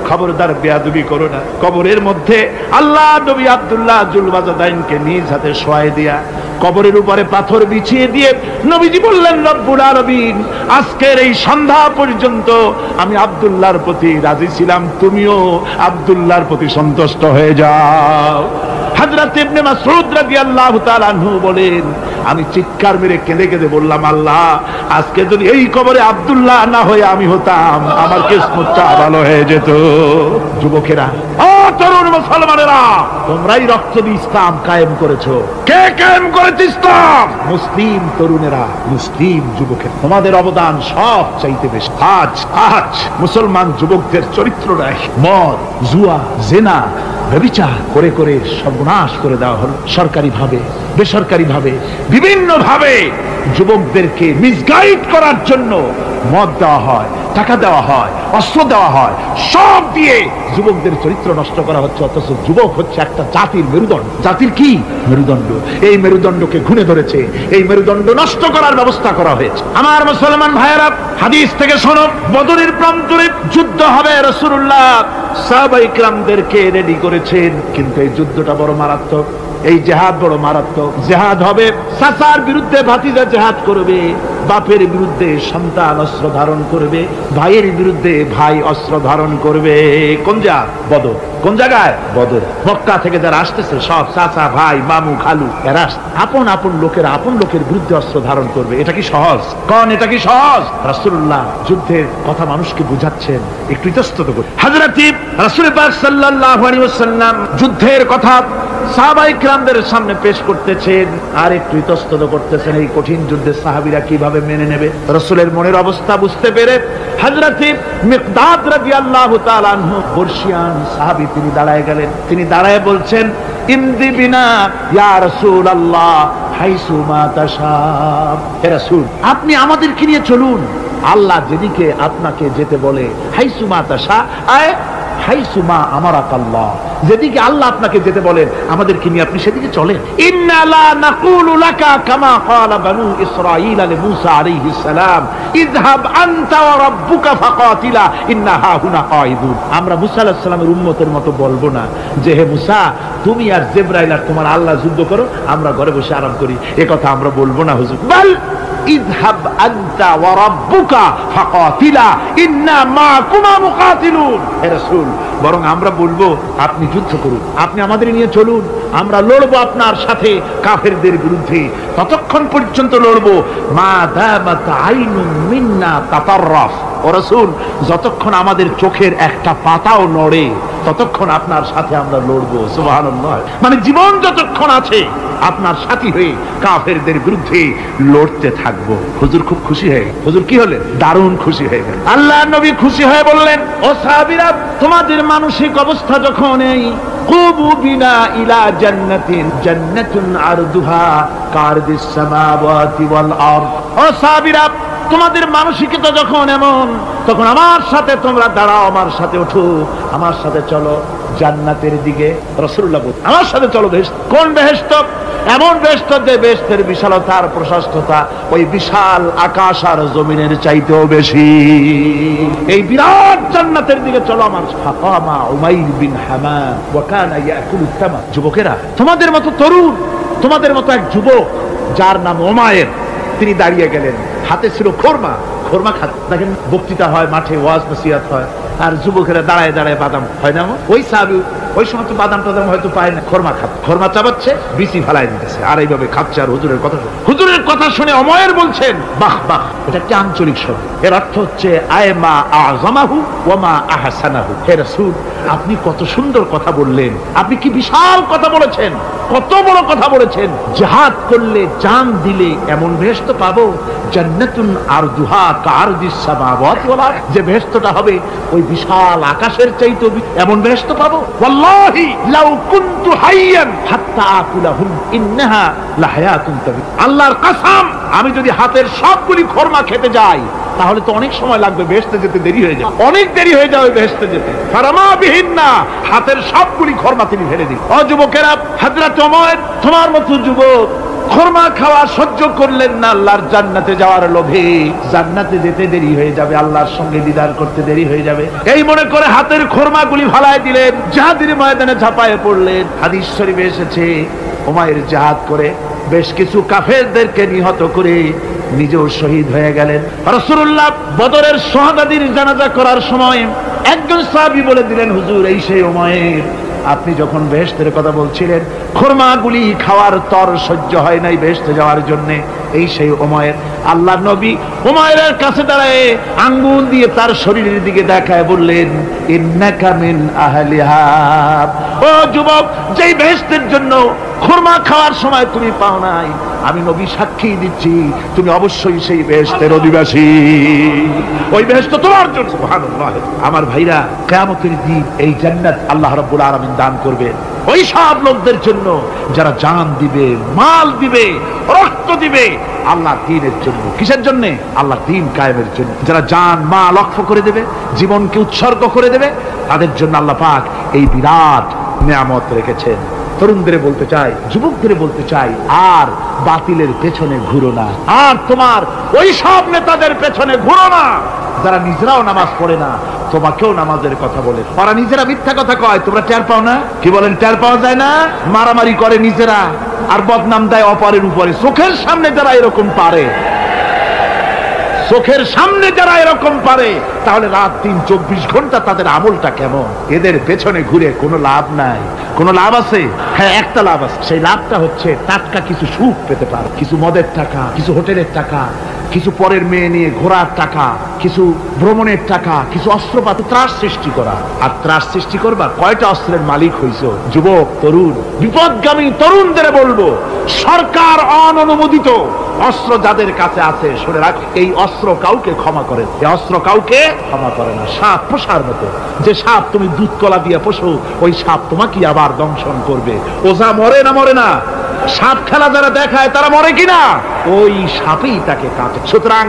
খবরদার বেয়াদবি করো না। কবরের মধ্যে আল্লাহ নবী আব্দুল্লাহ জুলবাজাদাইনকে নিজ হাতে শোয়াই দিয়া কবরের উপরে পাথর বিছিয়ে দিয়ে নবীজি বললেন, রব্বুল আলামিন, আজকের এই সন্ধ্যা পর্যন্ত আমি আব্দুল্লাহর প্রতি রাজি ছিলাম, তুমিও আব্দুল্লাহর প্রতি সন্তুষ্ট হয়ে যাও। হযরত ইবনে মাসউদ রাদিয়াল্লাহু তাআলা আনহু বলেন, আমি চিৎকার মেরে কেঁদে কেঁদে বললাম, আল্লাহ, আজকে যদি এই কবরে আব্দুল্লাহ না হয়ে আমি হতাম, আমার কিসমতটা ভালো হয়ে যেত। যুবকেরা, ও তরুণ মুসলমানেরা, তোমরাই রক্ত দিয়ে ইসলাম কায়েম করেছো। কে কায়েম করেছে ইসলাম? মুসলিম তরুণেরা, মুসলিম যুবকেরা। তোমাদের অবদান সব চাইতে বেশি। আজ মুসলমান যুবকদের চরিত্র নাই। মদ, জুয়া, জেনা, ব্যভিচার করে করে সর্বনাশ করে দেওয়া হলো। সরকারি ভাবে, বেসরকারি ভাবে, বিভিন্ন ভাবে যুবকদেরকে মিসগাইড করার জন্য মদ দেওয়া হয়, টাকা দেওয়া হয়, অস্ত্র দেওয়া হয়, সব দিয়ে যুবকদের চরিত্র নষ্ট করা হচ্ছে। অথচ যুবক হচ্ছে একটা জাতির মেরুদণ্ড। জাতির কি মেরুদণ্ড? এই মেরুদণ্ডকে ঘুরে ধরেছে, এই মেরুদণ্ড নষ্ট করার ব্যবস্থা করা হয়েছে। আমার মুসলমান ভাইয়েরা, হাদিস থেকে শোনো, বদরের প্রান্তরে যুদ্ধ হবে। রাসূলুল্লাহ সাহাবায়ে কিরামদেরকে রেডি করেছেন, কিন্তু এই যুদ্ধটা বড় মারাত্মক, এই জিহাদ বড় মারাত্মক। জিহাদ হবে, চাচার বিরুদ্ধে ভাতিজা জিহাদ করবে, বাপের বিরুদ্ধে সন্তান অস্ত্র ধারণ করবে, ভাইয়ের বিরুদ্ধে ভাই অস্ত্র ধারণ করবে। কোন জায়গা? বদর। কোন জায়গায়? বদর। মক্কা থেকে যারা আসতেছে সব চাচা, ভাই, মামু, খালু, এরা আপন আপন লোকের বিরুদ্ধে অস্ত্র ধারণ করবে। এটা কি সহজ? কোন এটা কি সহজ? রাসূলুল্লাহ যুদ্ধের কথা মানুষকে বুঝাচ্ছেন, একটু ইতস্তত করে। হযরত রাসূল পাক সাল্লাল্লাহু আলাইহি ওয়াসাল্লাম যুদ্ধের কথা সাহাবায়ে কিরামদের সামনে পেশ করতেছেন আর একটু ইতস্তত করতেছেন। এই কঠিন যুদ্ধে সাহাবীরা কিভাবে মেনে নেবে? রাসূলের মনের অবস্থা বুঝতে পেরে হযরত মিকদাদ রাদিয়াল্লাহু তাআলা আনহু বর্ষিয়ান সাহাবী, তিনি দাঁড়ায় গেলেন। তিনি দাঁড়ায় বলছেন, ইমদি বিনা ইয়া রাসূলুল্লাহ হাইসু মা তাশা। হে রাসূল, আপনি আমাদেরকে নিয়ে চলুন, আল্লাহ যেদিকে আপনাকে যেতে বলে, হাইসু মা তাশা আয় হাইসুমা আমারাকাল্লাহ, যেদিকে আল্লাহ আপনাকে যেতে বলেন আমাদেরকে নিয়ে আপনি সেদিকে চলেন। ইন্না লা নাকুলু লাকা কামা ক্বালা বানু ইসরাঈল লিমূসা আলাইহিস সালাম, ইযহাব আনতা ওয়া রাব্বুকা ফাকাতিলা ইন্না হাহুনা কাঈদুন। আমরা মুসা আলাইহিস সালামের উম্মতের মতো বলবো না যে হে মুসা, তুমি আর জিবরাইল আর তোমার আল্লাহ যুদ্ধ করো, আমরা ঘরে বসে আরাম করি। এ কথা আমরা বলবো না হুজুর। বল ইযহাব আনতা ওয়া রাব্বুকা ফাকাতিলা ইন্না মাকুমা মুকাতিলুন। হে রাসূল, বরং আমরা বলবো আপনি যুদ্ধ করুন, আপনি আমাদের নিয়ে চলুন, আমরা লড়বো আপনার সাথে কাফেরদের বিরুদ্ধে। ততক্ষণ পর্যন্ত লড়বো মা দামাত আইনুম মিন্না তাতাররাফ। ও রাসূল, যতক্ষণ আমাদের চোখের একটা পাতাও নড়ে ততক্ষণ আপনার সাথে আমরা লড়বো। সুবহানাল্লাহ। মানে জীবন যতক্ষণ আছে আপনার সাথী হয়ে কাফেরদের বিরুদ্ধে লড়তে থাকবো। হুজুর খুব খুশি হয়ে গেলেন। হুজুর কি হলেন? দারুণ খুশি হয়ে গেলেন। আল্লাহর নবী খুশি হয়ে বললেন, ও সাহাবীরা, তোমাদের মানসিক অবস্থা যখন এই কুবু বিনা ইলা জান্নাতিন জান্নাতুন আরদুহা কারদিস সামাওয়াতি ওয়াল আরদ। ও সাহাবীরা, তোমাদের মানসিকতা যখন এমন, তখন আমার সাথে তোমরা দাঁড়াও, আমার সাথে ওঠো, আমার সাথে চলো জান্নাতের দিকে। রাসূলুল্লাহ বলেন, আমার সাথে চলো বেহেশত। কোন বেহেশত? এমন বেহেশত যে বেহেশতের বিশালতা আর প্রশস্ততা ওই বিশাল আকাশ আর জমিনের চাইতেও বেশি। এই বিরাট জান্নাতের দিকে চলো আমার। ফাকামা উমাইর বিন হামাম ওয়া কানা ইয়াকুলু তামা। যুবকেরা, তোমাদের মতো তরুণ, তোমাদের মতো এক যুবক যার নাম উমাইর, তিনি দাঁড়িয়ে গেলেন, হাতে ছিল খোরমা। খোরমা খাত, দেখেন বক্তৃতা হয়, মাঠে ওয়াজ নসিহত হয়, আর যুবকেরা দাঁড়ায় দাঁড়ায় বাদাম হয় না। ওই সাহাবী ওই সময় তো বাদাম টাদাম হয়তো পায় না, খোরমা খাত, খোরমা চাবাচ্ছে, বিচি ফালাই দিতেছে, আর এইভাবে খাচ্ছে আর হুজুরের কথা শুনে। হুজুরের কথা শুনে উমাইর বলছেন, বাহ বাহ, এটা একটা আঞ্চলিক শব্দ। এর অর্থ হচ্ছে আয়মা আযমাহু ওয়া মা আহসানাহু। হে রাসূল, আপনি কত সুন্দর কথা বললেন, আপনি কি বিশাল কথা বলেছেন, কত বড় কথা বলেছেন। জিহাদ করলে, জান দিলে এমন বেহেশত পাবো, জান্নাতুন আরদুহা কারদিস সামাওয়াতি ওয়াল আরদ, যে বেহেশতটা হবে ওই বিশাল আকাশের চাইতে এমন বেহেশত পাবো। ওয়াল্লাহি লাউ কুনতু হাইয়ান হাত্তা আকুলাহুম ইন্নাহা লাহায়াতুন তাবি। আল্লাহর কসম, আমি যদি হাতের সবগুলি খোরমা খেতে যাই তাহলে তো অনেক সময় লাগবে, বেহেশতে যেতে দেরি হয়ে যাবে, অনেক দেরি হয়ে যাবে বেহেশতে যেতে। ফারামা বিহিন্না, হাতের সবগুলি খোরমা তিনি ফেলে দিন। ও যুবকেরা, হযরত ওমর তোমার মতো যুবক খোরমা খাওয়া সহ্য করলেন না আল্লাহর জান্নাতে যাওয়ার লোভে। জান্নাতে যেতে দেরি হয়ে যাবে, আল্লাহর সঙ্গে দিদার করতে দেরি হয়ে যাবে, এই মনে করে হাতের খোরমাগুলি ফালায় দিলেন, জিহাদের ময়দানে ঝাঁপায়ে পড়লেন। হাদিস শরীফে এসেছে, উমাইর জিহাদ করে বেশ কিছু কাফেরদেরকে নিহত করে নিজেও শহীদ হয়ে গেলেন। রাসূলুল্লাহ বদরের শাহাদাতের জানাজা করার সময় একজন সাহাবী বলে দিলেন, হুজুর, এই সেই উমাইর, আপনি যখন বেহেশতের কথা বলছিলেন, খোরমাগুলি খাওয়ার তর সহ্য হয় নাই বেহেশতে যাওয়ার জন্য, এই সেই উমাইর। আল্লাহর নবী উমাইরের কাছে দাঁড়ায় আঙ্গুল দিয়ে তার শরীরের দিকে দেখায় বললেন, ইন্নাকা মিন আহলিহা। ও যুবক, যেই বেহেশতের জন্য খুরমা খাওয়ার সময় তুমি পাও নাই, আমি নবী সাক্ষী দিচ্ছি তুমি অবশ্যই সেই বেহেশতের অধিবাসী, ওই বেহেশত তোমার জন্য। সুবহানাল্লাহ। আমার ভাইরা, কিয়ামতের দিন এই জান্নাত আল্লাহ রাব্বুল আলামিন দান করবেন ওই সব লোকদের জন্য যারা জান দিবে, মাল দিবে, রক্ত দিবে আল্লাহ দ্বীনের জন্য। কিসের জন্য? আল্লাহ দ্বীন কায়েমের জন্য। যারা জান মাল ওয়াকফ করে দেবে, জীবনকে উৎসর্গ করে দেবে, তাদের জন্য আল্লাহ পাক এই বিরাট নিয়ামত রেখেছেন। তরুণদের বলতে চাই, যুবকদের বলতে চাই, আর বাতিলের পেছনে ঘুরো না, আর তোমার ওই সব নেতাদের পেছনে ঘুরো না যারা নিজেরাও নামাজ পড়ে না, তোমাকেও নামাজের কথা বলে। ওরা নিজেরা মিথ্যা কথা কয়, তোমরা টের পাও না? কি বলেন, টের পাওয়া যায় না? মারামারি করে নিজেরা আর বদনাম দেয় অপরের উপরে। চোখের সামনে যারা এরকম পারে, চোখের সামনে যারা এরকম পারে, তাহলে রাত দিন 24 ঘন্টা তাদের আমলটা কেমন? এদের পেছনে ঘুরে কোনো লাভ নাই। কোনো লাভ আছে? হ্যাঁ, একটা লাভ আছে। সেই লাভটা হচ্ছে টাটকা কিছু সুখ পেতে পারে, কিছু মদের টাকা, কিছু হোটেলের টাকা, কিছু পরের মেয়ে নিয়ে ঘোরার টাকা, কিছু ভ্রমণের টাকা, কিছু অস্ত্রপাতি, ত্রাস সৃষ্টি করা। আর ত্রাস সৃষ্টি করবা, কয়টা অস্ত্রের মালিক হইছো? যুবক, তরুণ, বিপদগামী তরুণদের বলবো, সরকার অননুমোদিত অস্ত্র যাদের কাছে আছে, শুনে রাখ, এই অস্ত্র কাউকে ক্ষমা করে, এই অস্ত্র কাউকে ক্ষমা করে না। সাপ পোষার মতো, যে সাপ তুমি দুধ কলা দিয়ে পোষো, ওই সাপ তোমাকে আবার দংশন করবে। ওঝা মরে না? মরে না? সাপ খেলা যারা দেখায় তারা মরে কিনা? ওই সাপেই তাকে কাটে। সুতরাং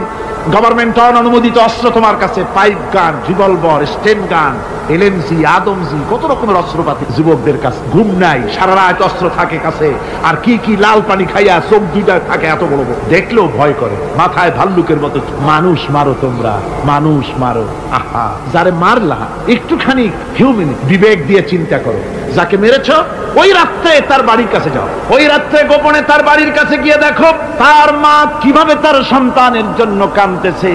গভর্নমেন্ট অনুমোদিত অস্ত্র তোমার কাছে, পাইপ গান, রিভলভার, স্টেন গান, এলএমজি, আদমজি, কত রকমের অস্ত্রপাতি যুবকদের কাছে। ঘুম নাই, সারা রাত অস্ত্র থাকে কাছে, আর কি কি লাল পানি খাইয়া চোখ দুইটা থাকে এত বড় বড়, দেখলেও ভয় করে। মাথায় ভাল্লুকের মতো। মানুষ মারো তোমরা, মানুষ মারো। আহা, যারে মারলা একটুখানি হিউম্যান বিবেক দিয়ে চিন্তা করো। যাকে মেরেছ ওই রাত্রে তার বাড়ির কাছে যাও, ওই রাত্রে গোপনে তার বাড়ির কাছে গিয়ে দেখো তার মা কিভাবে তার সন্তানের জন্য কাঁদতেছে,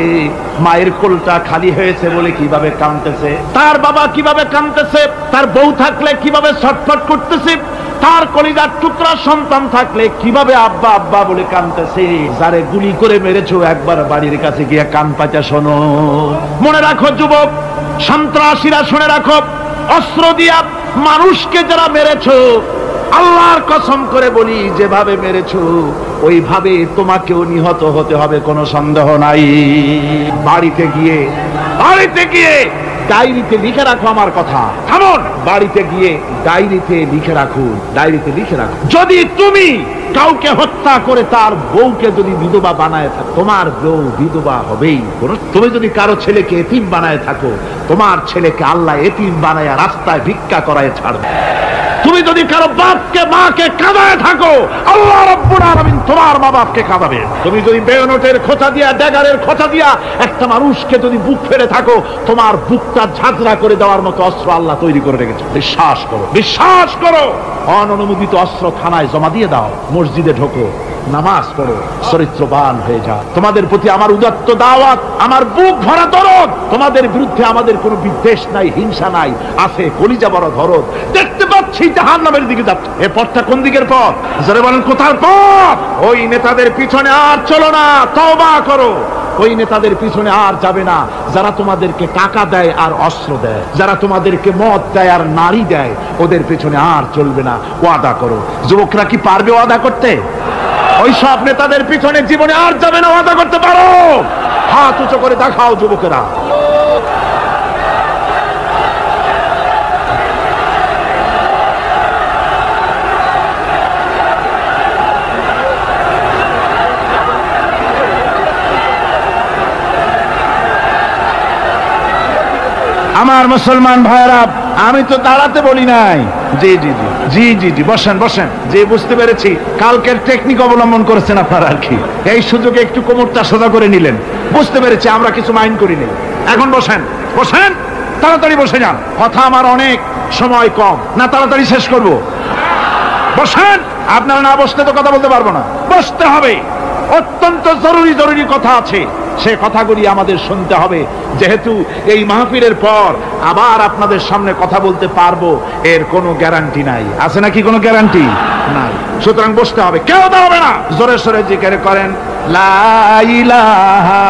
মায়ের কোলটা খালি হয়েছে বলে কিভাবে কাঁদতেছে, তার বাবা কিভাবে কাঁদতেছে, তার বউ থাকলে কিভাবে ছটফট করতেছে, তার কলিজার টুকরা সন্তান থাকলে কিভাবে আব্বা আব্বা বলে কাঁদতেছে। যারে গুলি করে মেরেছো একবার বাড়ির কাছে গিয়ে কান পাচা শোনো। মনে রাখো যুবক, সন্ত্রাসীরা, শুনে রাখো, অস্ত্র দিয়া মানুষকে যারা মেরেছো, আল্লাহর কসম করে বলি, যেভাবে মেরেছো ওইভাবে তোমাকেও নিহত হতে হবে, কোনো সন্দেহ নাই। বাড়িতে গিয়ে ডায়েরিতে লিখে রাখো আমার কথা। থামুন, বাড়িতে গিয়ে ডায়েরিতে লিখে রাখুন, ডায়েরিতে লিখে রাখো, যদি তুমি কাউকে হত্যা করে তার বউকে যদি বিধবা বানায় থাকো, তোমার বউ বিধবা হবেই। তুমি যদি কারো ছেলেকে এতিম বানায় থাকো, তোমার ছেলেকে আল্লাহ এতিম বানায় রাস্তায় ভিক্ষা করায় ছাড়বে। তুমি যদি কারো বাপকে মাকে কাঁদায় থাকো, আল্লাহ রাব্বুল আলামিন তোমার মা বাপকে কাঁদাবে। তুমি যদি বেয়নটের খোঁচা দিয়া, ড্যাগারের খোঁচা দিয়া একটা মানুষকে যদি বুক ফেরে থাকো, তোমার বুকটা ঝাঁঝরা করে দেওয়ার মতো অস্ত্র আল্লাহ তৈরি করে রেখেছে। বিশ্বাস করো, বিশ্বাস করো। অননুমোদিত অস্ত্র থানায় জমা দিয়ে দাও, মসজিদে ঢোকো, নামাজ পড়ো, চরিত্রবান হয়ে যাও। তোমাদের প্রতি আমার উদাত্ত দাওয়াত, আমার বুক ভরা দরদ। তোমাদের বিরুদ্ধে আমাদের কোনো বিদ্বেষ নাই, হিংসা নাই, আছে কলিজা বড় দরদ। দেখতে পাচ্ছি জাহান্নামের দিকে যাচ্ছে। এই পথটা কোন দিকের পথ? যারা বলেন কোথার পথ? ওই নেতাদের পিছনে আর চলো না, তওবা করো। ওই নেতাদের পিছনে আর যাবে না যারা তোমাদেরকে টাকা দেয় আর অস্ত্র দেয়, যারা তোমাদেরকে মদ দেয় আর নারী দেয়, ওদের পিছনে আর চলবে না। ওয়াদা করো। যুবকরা কি পারবে ওয়াদা করতে? ওই সব নেতাদের পিছনে জীবনে আর যাবে না, ওয়াদা করতে পারো? হাত উঁচু করে দেখাও যুবকেরা। আমার মুসলমান ভাইরা, আমি তো দাঁড়াতে বলি নাই। জি জি জি জি জি জি বসেন বসেন। যে বুঝতে পেরেছি কালকের টেকনিক অবলম্বন করেছেন আপনারা আর কি, এই সুযোগে একটু কোমরটা সোজা করে নিলেন। বুঝতে পেরেছি, আমরা কিছু মাইন্ড করিনি। এখন বসেন, বসেন, তাড়াতাড়ি বসে যান। কথা আমার অনেক, সময় কম, না তাড়াতাড়ি শেষ করব। বসেন। আপনারা না বসতে তো কথা বলতে পারবো না, বসতে হবে। অত্যন্ত জরুরি জরুরি কথা আছে, সে কথাগুলি আমাদের শুনতে হবে। যেহেতু এই মাহফিলের পর আবার আপনাদের সামনে কথা বলতে পারবো, এর কোনো গ্যারান্টি নাই। আছে নাকি কোনো গ্যারান্টি? নাই। সুতরাং বসতে হবে, কেউ দাঁড়াবে না। জোরে সোরে জিকির করেন, লা ইলাহা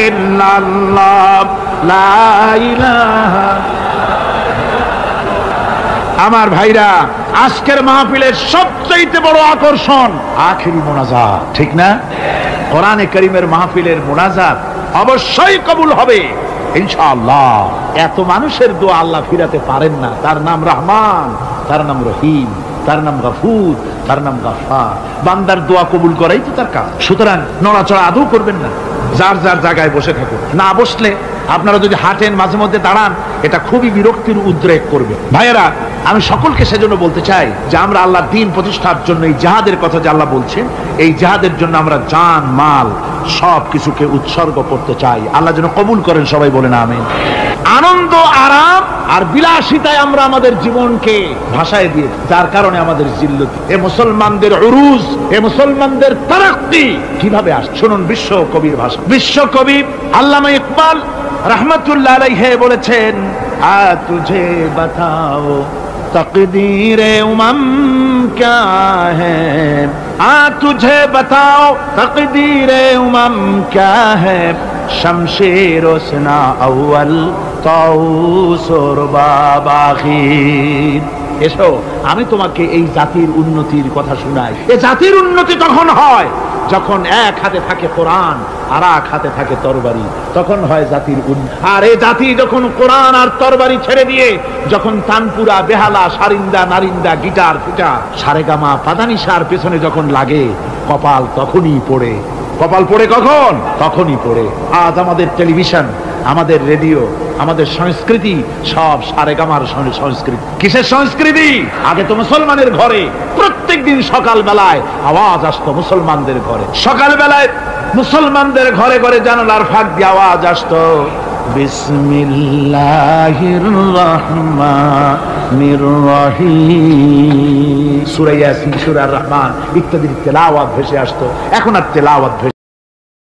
ইল্লাল্লাহ, লা ইলাহা। আমার ভাইরা, আজকের মাহফিলের সবচেয়ে বড় আকর্ষণ আখেরি মোনাজাত, ঠিক না? কোরআনে কারীমের মাহফিলের মোনাজাত অবশ্যই কবুল হবে ইনশাআল্লাহ। এত মানুষের দোয়া আল্লাহ ফিরাতে পারেন না। তার নাম রহমান, তার নাম রহিম, তার নাম গফুর, তার নাম গফফার। বান্দার দোয়া কবুল করাই তো তার কাজ। সুতরাং নড়াচড়া আদৌ করবেন না, যার যার জায়গায় বসে থাকুন। না বসলে আপনারা যদি হাঁটেন, মাঝে মধ্যে দাঁড়ান, এটা খুবই বিরক্তির উদ্রেক করবে। ভাইয়েরা, আমি সকলকে সেজন্য বলতে চাই যে আমরা আল্লাহর দ্বীন প্রতিষ্ঠার জন্য এই জিহাদের কথা যে আল্লাহ বলছেন, এই জিহাদের জন্য আমরা জান মাল সব কিছুকে উৎসর্গ করতে চাই। আল্লাহ যেন কবুল করেন, সবাই বলেন আমিন। আনন্দ, আরাম আর বিলাসিতায় আমরা আমাদের জীবনকে ভাসায় দিয়ে, যার কারণে আমাদের জিল্লতি। এ মুসলমানদের উরুজ, এ মুসলমানদের তারাক্কি কিভাবে আসে শুনুন। বিশ্ব কবির ভাষা, বিশ্ব কবি আল্লামা ইকবাল रहमतुल्लाह अलैहि বলেছেন, আ তুঝে বাতাও তকদীরে উমম क्या है, आ तुझे बताओ तकदीरे उमम क्या है, शमशेर उसना अव्वल ताऊस और बाबाखीर। এসো আমি তোমাকে এই জাতির উন্নতির কথা শোনাই। এই জাতির উন্নতি তখন হয় যখন এক হাতে থাকে কোরআন আর এক হাতে থাকে তরবারি, তখন হয় জাতির উন্নতি। আর এই জাতি যখন কোরআন আর তরবারি ছেড়ে দিয়ে যখন তানপুরা, বেহালা, সারিন্দা, নারিন্দা, গিটার, ফিটার, সারেগামা, পাদানিসার পেছনে যখন লাগে, কপাল তখনই পড়ে। কপাল পড়ে কখন? তখনই পড়ে। আজ আমাদের টেলিভিশন, আমাদের রেডিও, আমাদের সংস্কৃতি সব সারেগামার সংস্কৃতি। কিসের সংস্কৃতি? আগে তো মুসলমানের ঘরে প্রত্যেক দিন সকাল বেলায় আওয়াজ আসতো, মুসলমানদের ঘরে সকাল বেলায় মুসলমানদের ঘরে ঘরে জানালার ফাঁক দিয়ে আওয়াজ আসতো, বিসমিল্লাহির রহমানির রহিম, সূরা ইয়াসিন, সূরা রহমান ইত্যাদির তেলাওয়াত ভেসে আসতো। এখন আর তেলাওয়াত